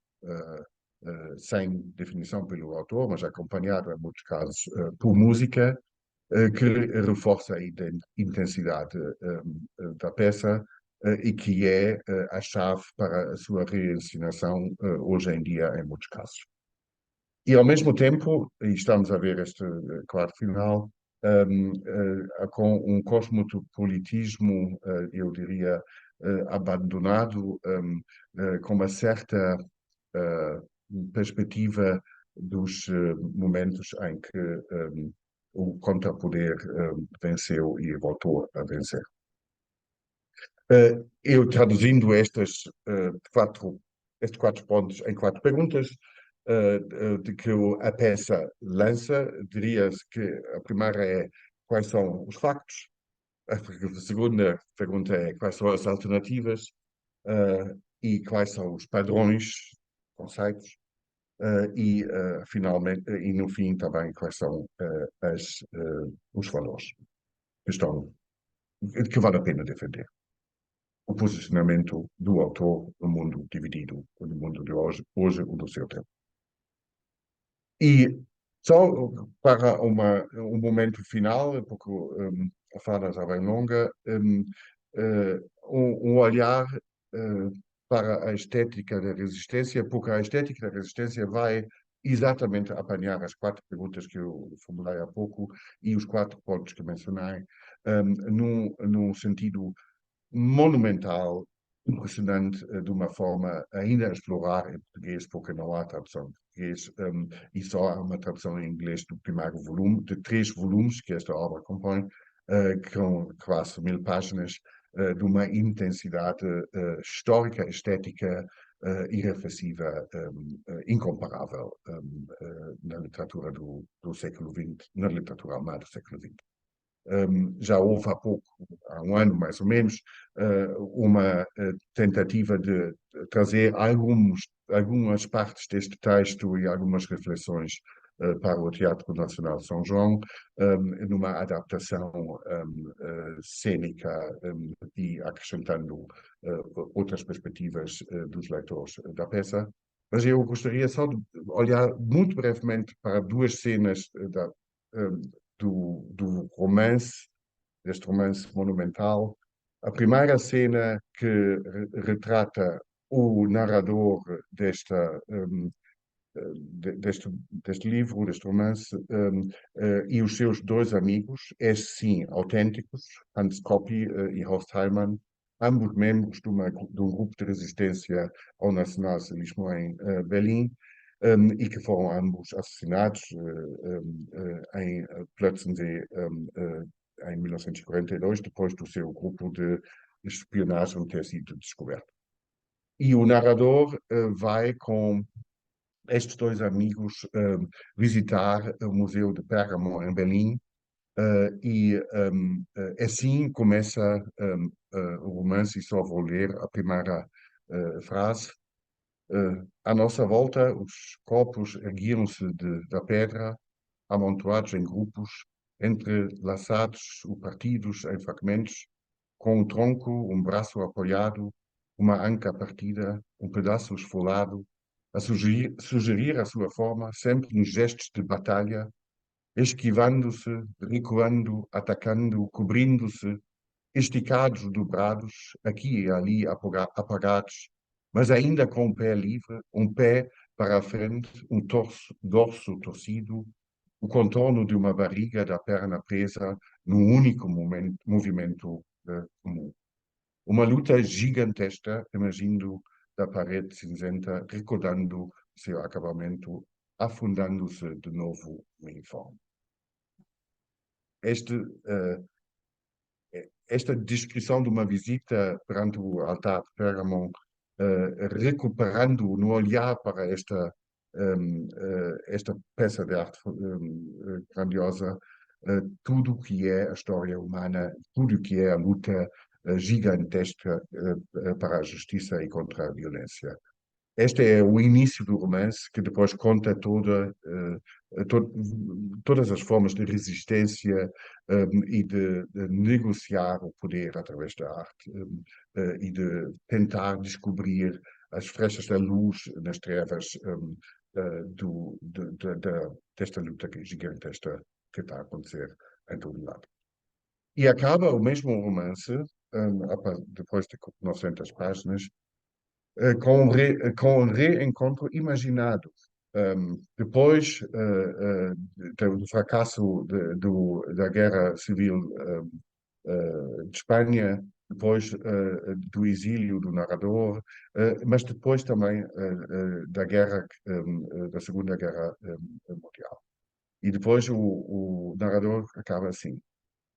sem definição pelo autor, mas acompanhado, em muitos casos, por música, que reforça a intensidade da peça e que é a chave para a sua reencenação hoje em dia, em muitos casos. E, ao mesmo tempo, e estamos a ver este quadro final, com um cosmopolitismo, eu diria, abandonado, com uma certa perspectiva dos momentos em que o contrapoder venceu e voltou a vencer. Eu traduzindo estes 4 pontos em 4 perguntas, de que a peça lança, diria-se que a primeira é quais são os factos, a segunda pergunta é quais são as alternativas e quais são os padrões, conceitos, finalmente, e no fim também quais são os valores que vale a pena defender. O posicionamento do autor no mundo dividido, no mundo de hoje o do seu tempo. E só para um momento final, porque a fala já bem longa, um olhar para a estética da resistência, porque a estética da resistência vai exatamente apanhar as 4 perguntas que eu formulei há pouco e os 4 pontos que mencionei, num sentido monumental, impressionante, de uma forma ainda a explorar em português, porque não há tradução em português, e só há uma tradução em inglês do primeiro volume, de 3 volumes que esta obra compõe, com quase 1000 páginas, de uma intensidade histórica, estética, irreflexiva, incomparável na literatura do século XX, na literatura alemã do século XX. Já houve há um ano mais ou menos, uma tentativa de trazer alguns algumas partes deste texto e algumas reflexões para o Teatro Nacional de São João, numa adaptação cênica e acrescentando outras perspectivas dos leitores da peça. Mas eu gostaria só de olhar muito brevemente para duas cenas do romance, deste romance monumental. A primeira cena que retrata o narrador deste livro, deste romance, e os seus dois amigos, estes sim, autênticos, Hans Coppi e Horst Heilmann, ambos membros de um grupo de resistência ao nacionalsocialismo em Berlim, e que foram ambos assassinados em Plötzensee em 1942, depois do seu grupo de espionagem ter sido descoberto. E o narrador vai com estes dois amigos visitar o Museu de Pérgamo em Berlim e assim começa o romance e só vou ler a primeira frase. À nossa volta, os corpos erguiam-se da pedra, amontoados em grupos, entrelaçados ou partidos em fragmentos, com um tronco, um braço apoiado, uma anca partida, um pedaço esfolado, a sugerir a sua forma, sempre nos gestos de batalha, esquivando-se, recuando, atacando, cobrindo-se, esticados, dobrados, aqui e ali apagados, mas ainda com o pé livre, um pé para a frente, um dorso torcido, o contorno de uma barriga da perna presa num único movimento comum. Uma luta gigantesca emergindo da parede cinzenta, recordando seu acabamento, afundando-se de novo no uniforme. Esta descrição de uma visita perante o altar de Pérgamo, recuperando no olhar para esta peça de arte grandiosa, tudo o que é a história humana, tudo o que é a luta gigantesca para a justiça e contra a violência. Este é o início do romance, que depois conta todas as formas de resistência e de negociar o poder através da arte e de tentar descobrir as frestas da luz nas trevas desta luta gigantesca que está a acontecer em todo lado. E acaba o mesmo romance, depois de 900 páginas, com um reencontro imaginado. Depois do fracasso da Guerra Civil de Espanha, depois do exílio do narrador, mas depois também da Segunda Guerra Mundial. E depois o narrador acaba assim.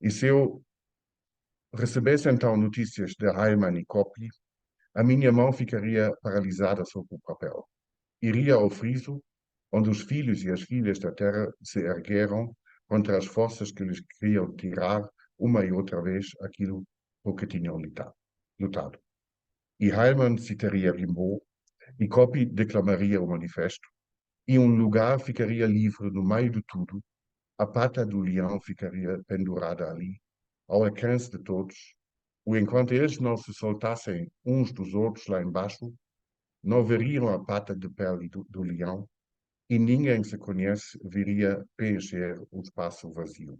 E se eu recebesse então notícias de Heilmann e Coppi, a minha mão ficaria paralisada sobre o papel. Iria ao friso, onde os filhos e as filhas da terra se ergueram contra as forças que lhes queriam tirar uma e outra vez aquilo por que tinham lutado. E Heilmann citaria Rimbaud, e Coppi declamaria o manifesto, e um lugar ficaria livre no meio de tudo, a pata do leão ficaria pendurada ali, ao alcance de todos, ou enquanto eles não se soltassem uns dos outros lá embaixo, não veriam a pata de pele do leão e ninguém se conhece viria preencher o espaço vazio.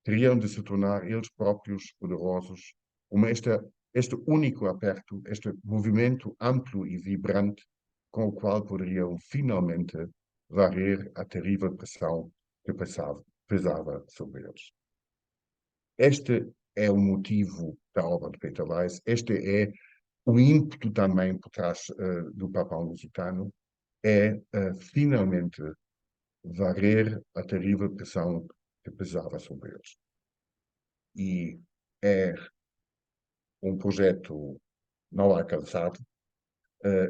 Teriam de se tornar eles próprios poderosos, como este único aperto, este movimento amplo e vibrante com o qual poderiam finalmente varrer a terrível pressão que pesava sobre eles. Este é o motivo da obra de Peter Weiss, este é o ímpeto também por trás do Papão Lusitano, é finalmente varrer a terrível pressão que pesava sobre eles. E é um projeto não alcançado,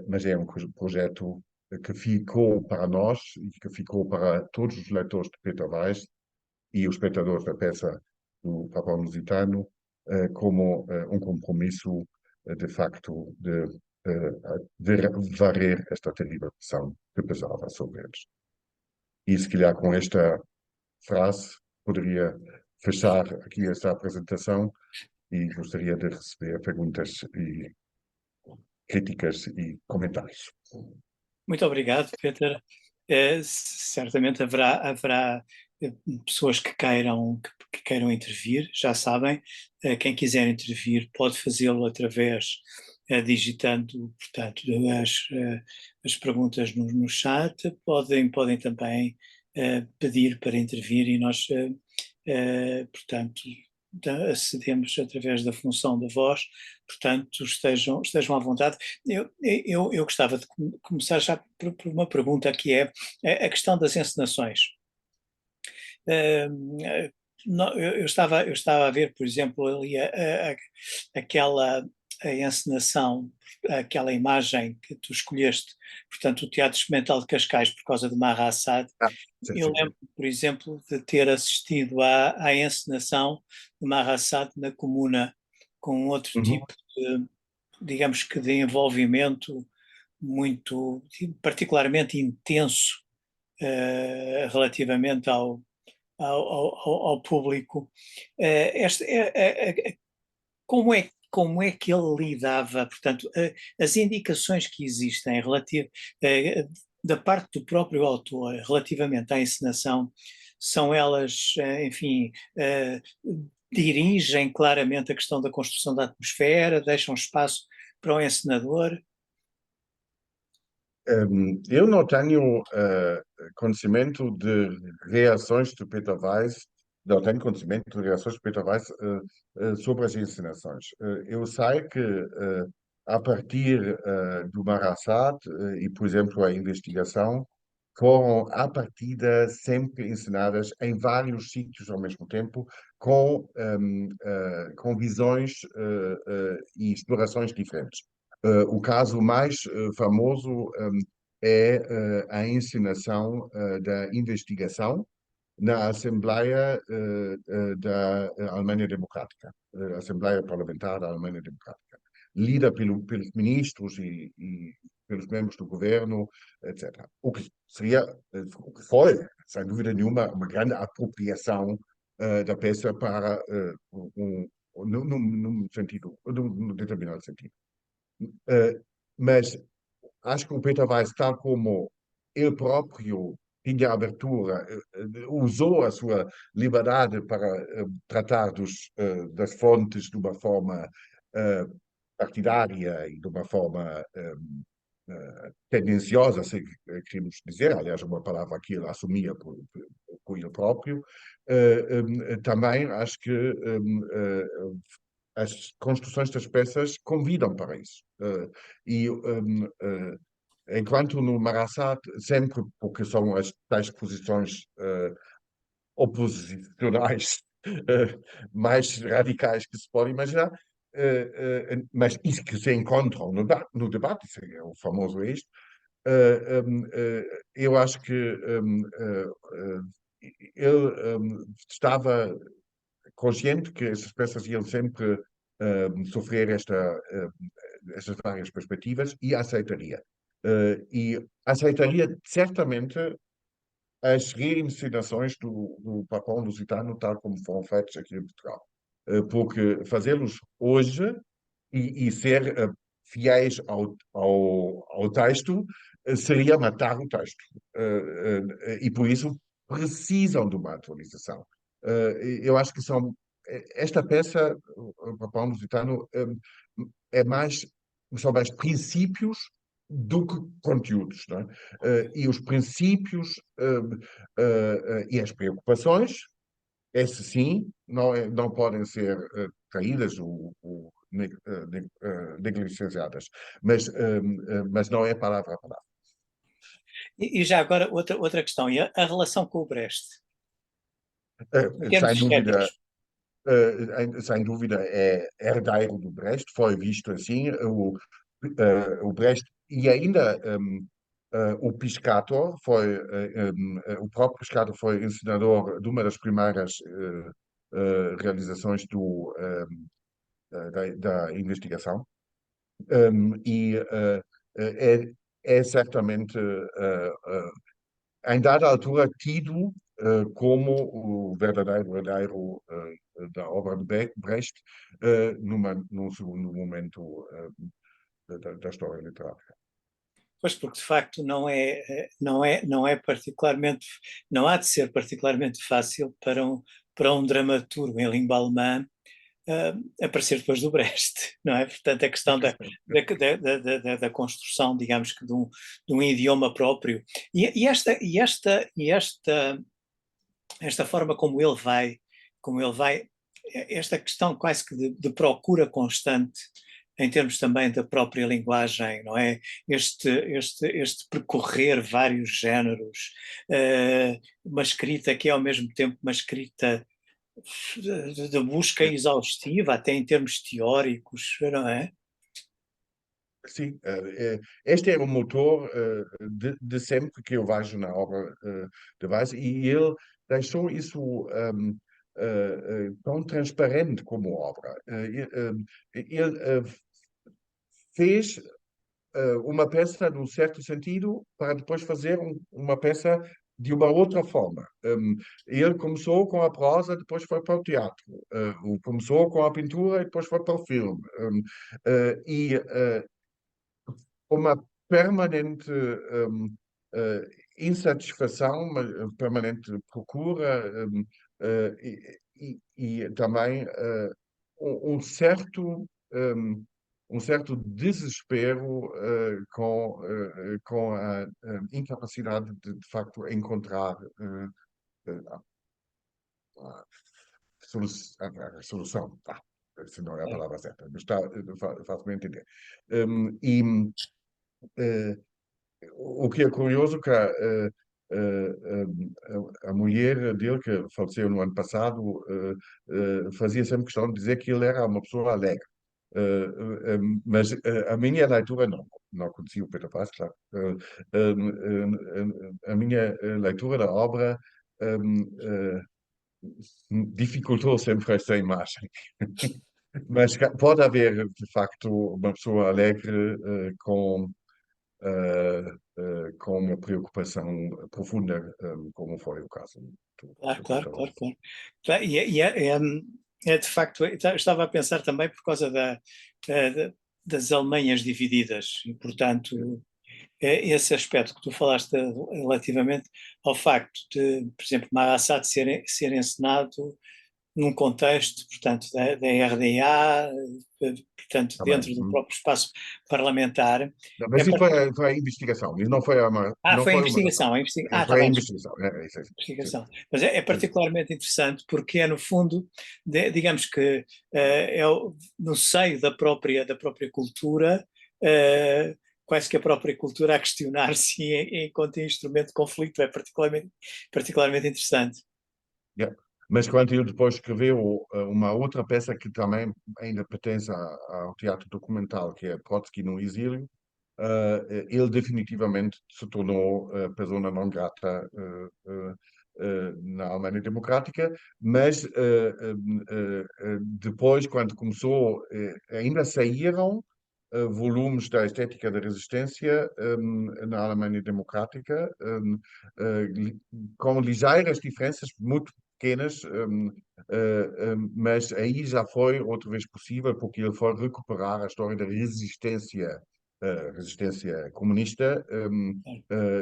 mas é um projeto que ficou para nós e que ficou para todos os leitores de Peter Weiss e os espectadores da peça do Papão Lusitano como um compromisso de facto de varrer esta terrível pressão que pesava sobre eles. E se calhar com esta frase poderia fechar aqui esta apresentação e gostaria de receber perguntas e críticas e comentários. Muito obrigado, Peter. Certamente haverá pessoas que queiram intervir, já sabem. Quem quiser intervir pode fazê-lo através, digitando, portanto, as perguntas no chat. Podem também pedir para intervir e nós, portanto, acedemos através da função da voz. Portanto, estejam à vontade. Eu gostava de começar já por uma pergunta que é a questão das encenações. Eu estava a ver, por exemplo, ali aquela a encenação, aquela imagem que tu escolheste, portanto, o Teatro Experimental de Cascais, por causa de Maha Assad. Sim, Eu sim, sim. lembro, por exemplo, de ter assistido à encenação de Maha Assad na Comuna, com outro Uhum. tipo de, digamos que de envolvimento muito, particularmente intenso, relativamente ao público. Como é que ele lidava, portanto, as indicações que existem da parte do próprio autor relativamente à encenação, são elas, enfim, dirigem claramente a questão da construção da atmosfera, deixam espaço para o encenador. Eu não tenho conhecimento de reações de Peter Weiss, não tenho conhecimento de reações de Peter Weiss sobre as encenações. Eu sei que a partir do Marasat e, por exemplo, a investigação, foram à partida sempre encenadas em vários sítios ao mesmo tempo, com visões e explorações diferentes. O caso mais famoso é a encenação da investigação na Assembleia da Alemanha Democrática, Assembleia Parlamentar da Alemanha Democrática, lida pelos ministros e pelos membros do governo, etc. O que seria, o que foi, sem dúvida nenhuma, uma grande apropriação da peça para num sentido, num determinado sentido. Mas acho que o Peter Weiss, tal como ele próprio tinha abertura, usou a sua liberdade para tratar das fontes de uma forma eh, partidária e de uma forma tendenciosa, se queremos dizer, aliás, uma palavra que ele assumia por ele próprio. Também acho que as construções das peças convidam para isso. Enquanto no Marasat, sempre, porque são as tais posições oposicionais mais radicais que se pode imaginar, mas isso que se encontram no debate, isso é o famoso eixo, eu acho que ele estava consciente que essas peças iam sempre sofrer estas várias perspectivas e aceitaria. E aceitaria certamente as reencenações do Papão Lusitano, tal como foram feitos aqui em Portugal. Porque fazê-los hoje e ser fiéis ao texto seria matar o texto. E por isso precisam de uma atualização. Eu acho que esta peça, o Papão Lusitano, são mais princípios do que conteúdos, não é? E os princípios e as preocupações, esse sim, não podem ser traídas ou negligenciadas, mas não é palavra a palavra. E já agora outra questão, e a relação com o Brecht, em termos Sem dúvida, estéticos. sem dúvida é herdeiro do Brecht, foi visto assim, o Brecht e ainda o Piscator o próprio Piscator foi encenador de uma das primeiras realizações da investigação. E é certamente, em dada altura, tido como o verdadeiro herdeiro da obra de Brecht, num segundo momento da história literária. Pois, porque de facto não é particularmente, não há de ser particularmente fácil para um dramaturgo em língua alemã aparecer depois do Brecht, não é? Portanto, a questão da construção, digamos que de um idioma próprio. Esta forma como ele vai, esta questão quase que de procura constante em termos também da própria linguagem, não é? Este percorrer vários géneros, uma escrita que é ao mesmo tempo uma escrita de busca exaustiva, até em termos teóricos, não é? Sim, este é o motor de sempre que eu vejo na obra de Weiss, e ele deixou isso tão transparente como obra. Ele fez uma peça num certo sentido para depois fazer uma peça de uma outra forma. Ele começou com a prosa, depois foi para o teatro. Começou com a pintura e depois foi para o filme. E uma permanente insatisfação, uma permanente procura e também um certo um certo desespero com a incapacidade de facto encontrar a a solução. Se não é a palavra certa, mas faz-me entender. E o que é curioso que a mulher dele, que faleceu no ano passado, fazia sempre questão de dizer que ele era uma pessoa alegre. Mas a minha leitura, não conhecia o Pedro Passos, claro. A minha leitura da obra dificultou sempre esta imagem. Mas pode haver, de facto, uma pessoa alegre com uma preocupação profunda, como foi o caso Claro, do claro, Pedro. claro, claro. Tá, é de facto, eu estava a pensar também por causa das Alemanhas divididas, e portanto, esse aspecto que tu falaste relativamente ao facto de, por exemplo, Marasat ser encenado num contexto, portanto, da RDA, portanto, Tá bem. dentro do próprio espaço parlamentar. Não, É mas isso foi a investigação, isso não foi não foi a foi uma. investigação, está Foi a bem, investigação. Isso, sim, investigação. Mas é sim. particularmente interessante porque é, no fundo, digamos que no seio da própria cultura, quase que a própria cultura a questionar-se enquanto instrumento de conflito é particularmente interessante. Yeah. Mas quando ele depois escreveu uma outra peça que também ainda pertence ao teatro documental, que é Trotsky no exílio, ele definitivamente se tornou persona non grata na Alemanha Democrática, mas depois, quando começou, ainda saíram volumes da Estética da Resistência na Alemanha Democrática, com ligeiras diferenças muito pequenas, mas aí já foi outra vez possível, porque ele foi recuperar a história da resistência comunista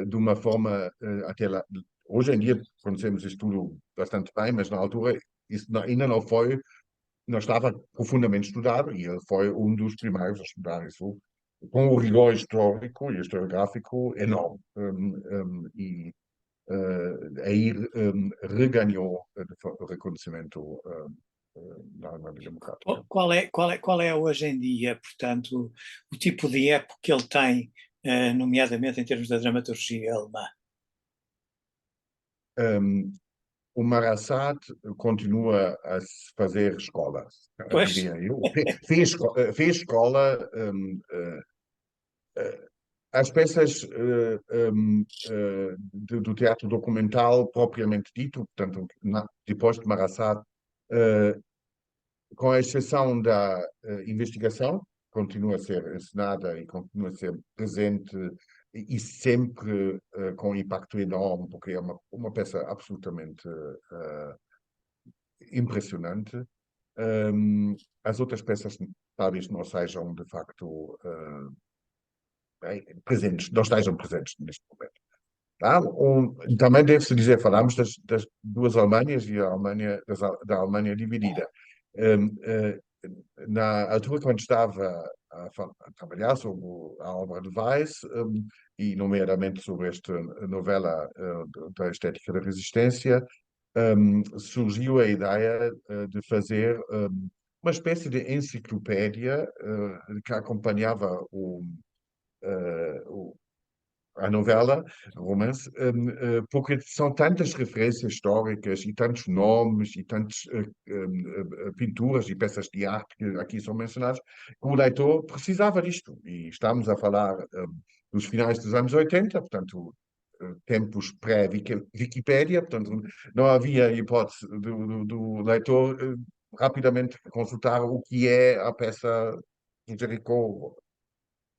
de uma forma até lá. Hoje em dia conhecemos isto tudo bastante bem, mas na altura isso ainda não estava profundamente estudado, e ele foi um dos primeiros a estudar isso com um rigor histórico e historiográfico enorme. E aí reganhou o reconhecimento da Alemanha Democrática. Qual é hoje em dia, portanto, o tipo de época que ele tem, nomeadamente em termos da dramaturgia alemã? Um, o Marasat continua a se fazer escola, Pois, diria eu. Fez escola. As peças do teatro documental propriamente dito, portanto, depois de Marasat, com a exceção da investigação, continua a ser encenada e continua a ser presente e sempre com um impacto enorme, porque é uma peça absolutamente impressionante. As outras peças talvez não sejam de facto presentes, não estejam presentes neste momento. Também deve-se dizer, falámos das duas Alemanhas e da Alemanha dividida. Na altura, quando estava a trabalhar sobre a obra de Weiss, e nomeadamente sobre esta novela da estética da resistência, surgiu a ideia de fazer uma espécie de enciclopédia que acompanhava o a novela, o romance, porque são tantas referências históricas e tantos nomes e tantas pinturas e peças de arte que aqui são mencionadas, que o leitor precisava disto. E estamos a falar dos finais dos anos 80, portanto, tempos pré-Wikipédia, portanto, não havia hipótese do leitor rapidamente consultar o que é a peça de Jericó.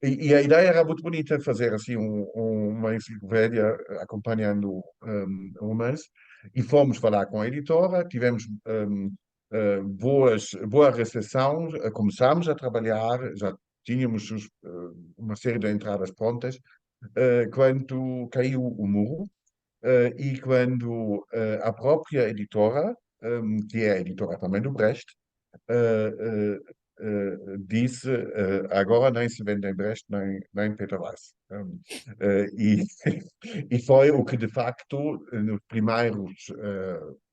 E a ideia era muito bonita, fazer assim uma enciclopédia acompanhando o romance. E fomos falar com a editora, tivemos boa recepção, começámos a trabalhar, já tínhamos uma série de entradas prontas, quando caiu o muro, e quando a própria editora, que é a editora também do Brecht, disse agora nem se vende em Brecht nem Peter Weiss. E, e foi o que de facto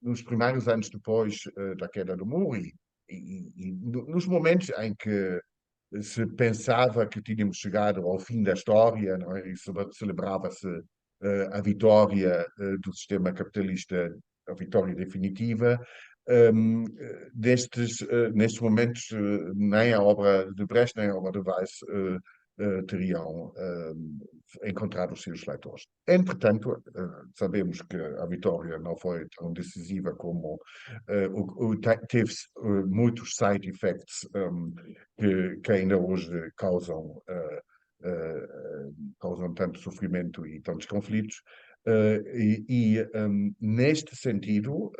nos primeiros anos depois da queda do muro e nos momentos em que se pensava que tínhamos chegado ao fim da história, não é? E celebrava-se a vitória do sistema capitalista, a vitória definitiva. Nestes momentos, nem a obra de Brecht nem a obra de Weiss teriam encontrado os seus leitores. Entretanto, sabemos que a vitória não foi tão decisiva como teve muitos side effects que ainda hoje causam tanto sofrimento e tantos conflitos. Neste sentido,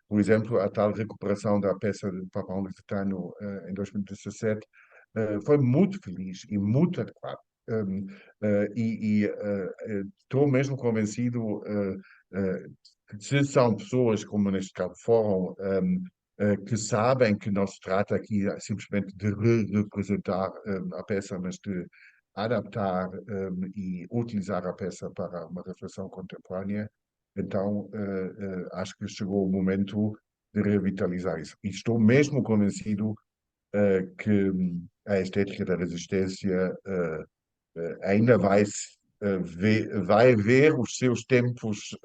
por exemplo, a tal recuperação da peça de Papão Lusitano em 2017 foi muito feliz e muito adequado. Estou mesmo convencido que se são pessoas, como neste caso foram, que sabem que não se trata aqui simplesmente de representar a peça, mas de adaptar e utilizar a peça para uma reflexão contemporânea, então acho que chegou o momento de revitalizar isso. E estou mesmo convencido que a estética da resistência ainda vai ver os seus tempos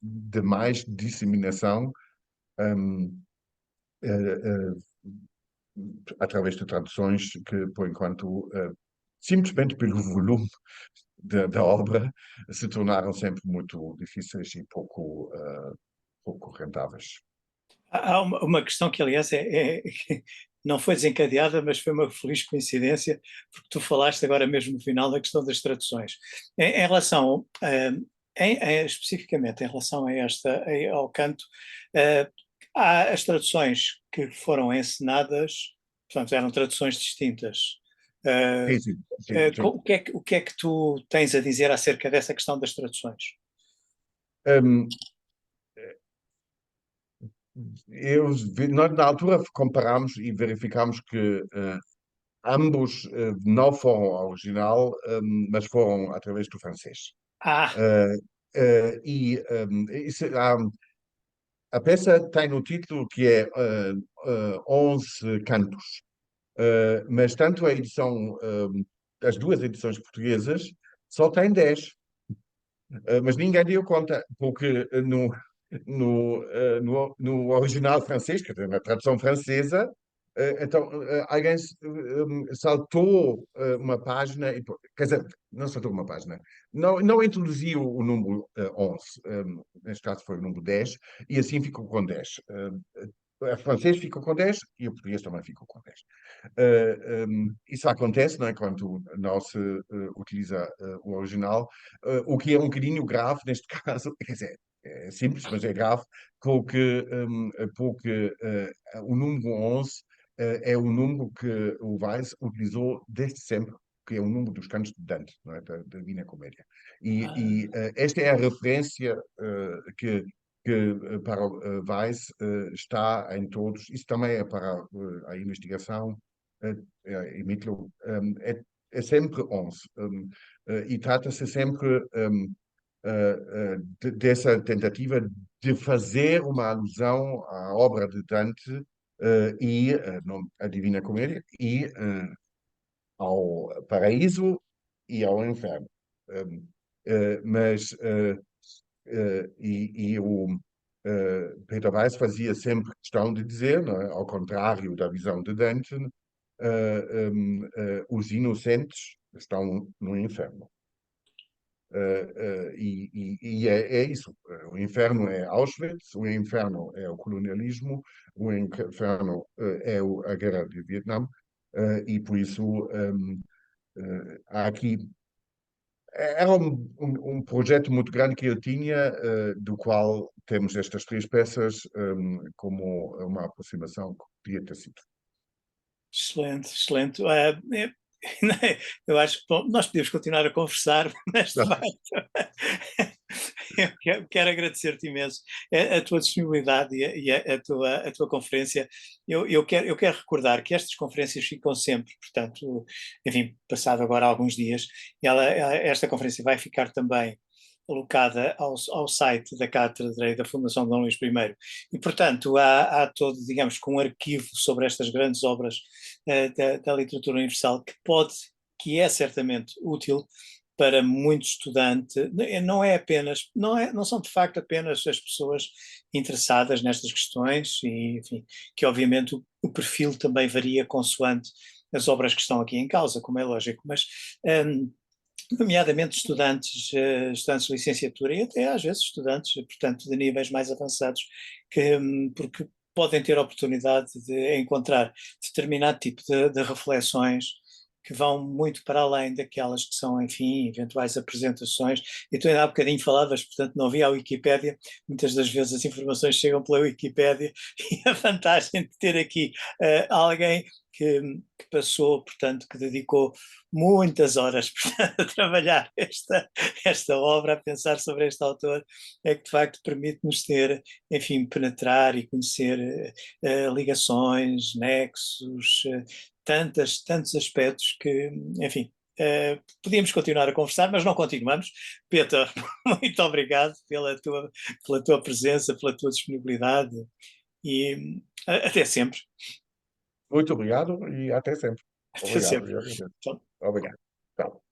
de mais disseminação um, através de traduções que, por enquanto, simplesmente pelo volume da obra, se tornaram sempre muito difíceis e pouco rentáveis. Há uma questão que, aliás, não foi desencadeada, mas foi uma feliz coincidência, porque tu falaste agora mesmo no final da questão das traduções. Em relação, especificamente em relação ao canto, há as traduções que foram encenadas, portanto, eram traduções distintas. Sim, sim, sim, sim. O que é que tu tens a dizer acerca dessa questão das traduções? Um, nós, na altura, comparámos e verificámos que ambos não foram ao original, mas foram através do francês. Ah, Uh, a peça tem no título que é 11 cantos, mas tanto a edição, as duas edições portuguesas, só tem 10. Mas ninguém deu conta, porque no original francês, quer dizer, na tradução francesa, então alguém saltou uma página, quer dizer, não saltou uma página, não introduziu o número 11, neste caso foi o número 10, e assim ficou com 10. o francês ficou com 10 e o português também ficou com 10. Isso acontece, não é, quando não se utiliza o original, o que é um bocadinho grave neste caso, quer dizer, é simples, mas é grave, porque o número 11 é o número que o Weiss utilizou desde sempre, que é o número dos cantos de Dante, não é, da Divina Comédia. Esta é a referência que para o Weiss está em todos, isso também é para a investigação, em Mitlow, é sempre 11. E trata-se sempre dessa tentativa de fazer uma alusão à obra de Dante a Divina Comédia ao paraíso e ao inferno. Mas o Peter Weiss fazia sempre questão de dizer, não é? Ao contrário da visão de Dante, os inocentes estão no inferno. É isso. O inferno é Auschwitz, o inferno é o colonialismo, o inferno é a guerra de Vietnã, e por isso há aqui. Era um projeto muito grande que eu tinha, do qual temos estas três peças, como uma aproximação que podia ter sido. Excelente, excelente. Eu acho que bom, nós podemos continuar a conversar, mas de facto, eu quero agradecer-te imenso a tua disponibilidade e a tua conferência. Eu quero recordar que estas conferências ficam sempre, portanto, enfim, passado agora alguns dias, esta conferência vai ficar também alocada ao site da Cátedra e da Fundação Dom Luís I. E, portanto, há todo, digamos, com um arquivo sobre estas grandes obras da literatura universal que é certamente útil para muito estudante. Não é apenas, não são de facto apenas as pessoas interessadas nestas questões e, enfim, que obviamente o perfil também varia consoante as obras que estão aqui em causa, como é lógico, mas nomeadamente estudantes de licenciatura e até às vezes estudantes, portanto, de níveis mais avançados, porque podem ter a oportunidade de encontrar determinado tipo de reflexões que vão muito para além daquelas que são, enfim, eventuais apresentações. E tu ainda há bocadinho falavas, portanto, não havia a Wikipédia, muitas das vezes as informações chegam pela Wikipédia e a vantagem de ter aqui alguém que passou, portanto, que dedicou muitas horas portanto, a trabalhar esta obra, a pensar sobre este autor, é que de facto permite-nos ter, enfim, penetrar e conhecer ligações, nexos, tantos aspectos que, enfim, podíamos continuar a conversar, mas não continuamos. Peter, muito obrigado pela tua presença, pela tua disponibilidade e até sempre. Muito obrigado e até sempre. Até Obrigado. sempre. Eu agradeço. Então, Obrigado. Tchau.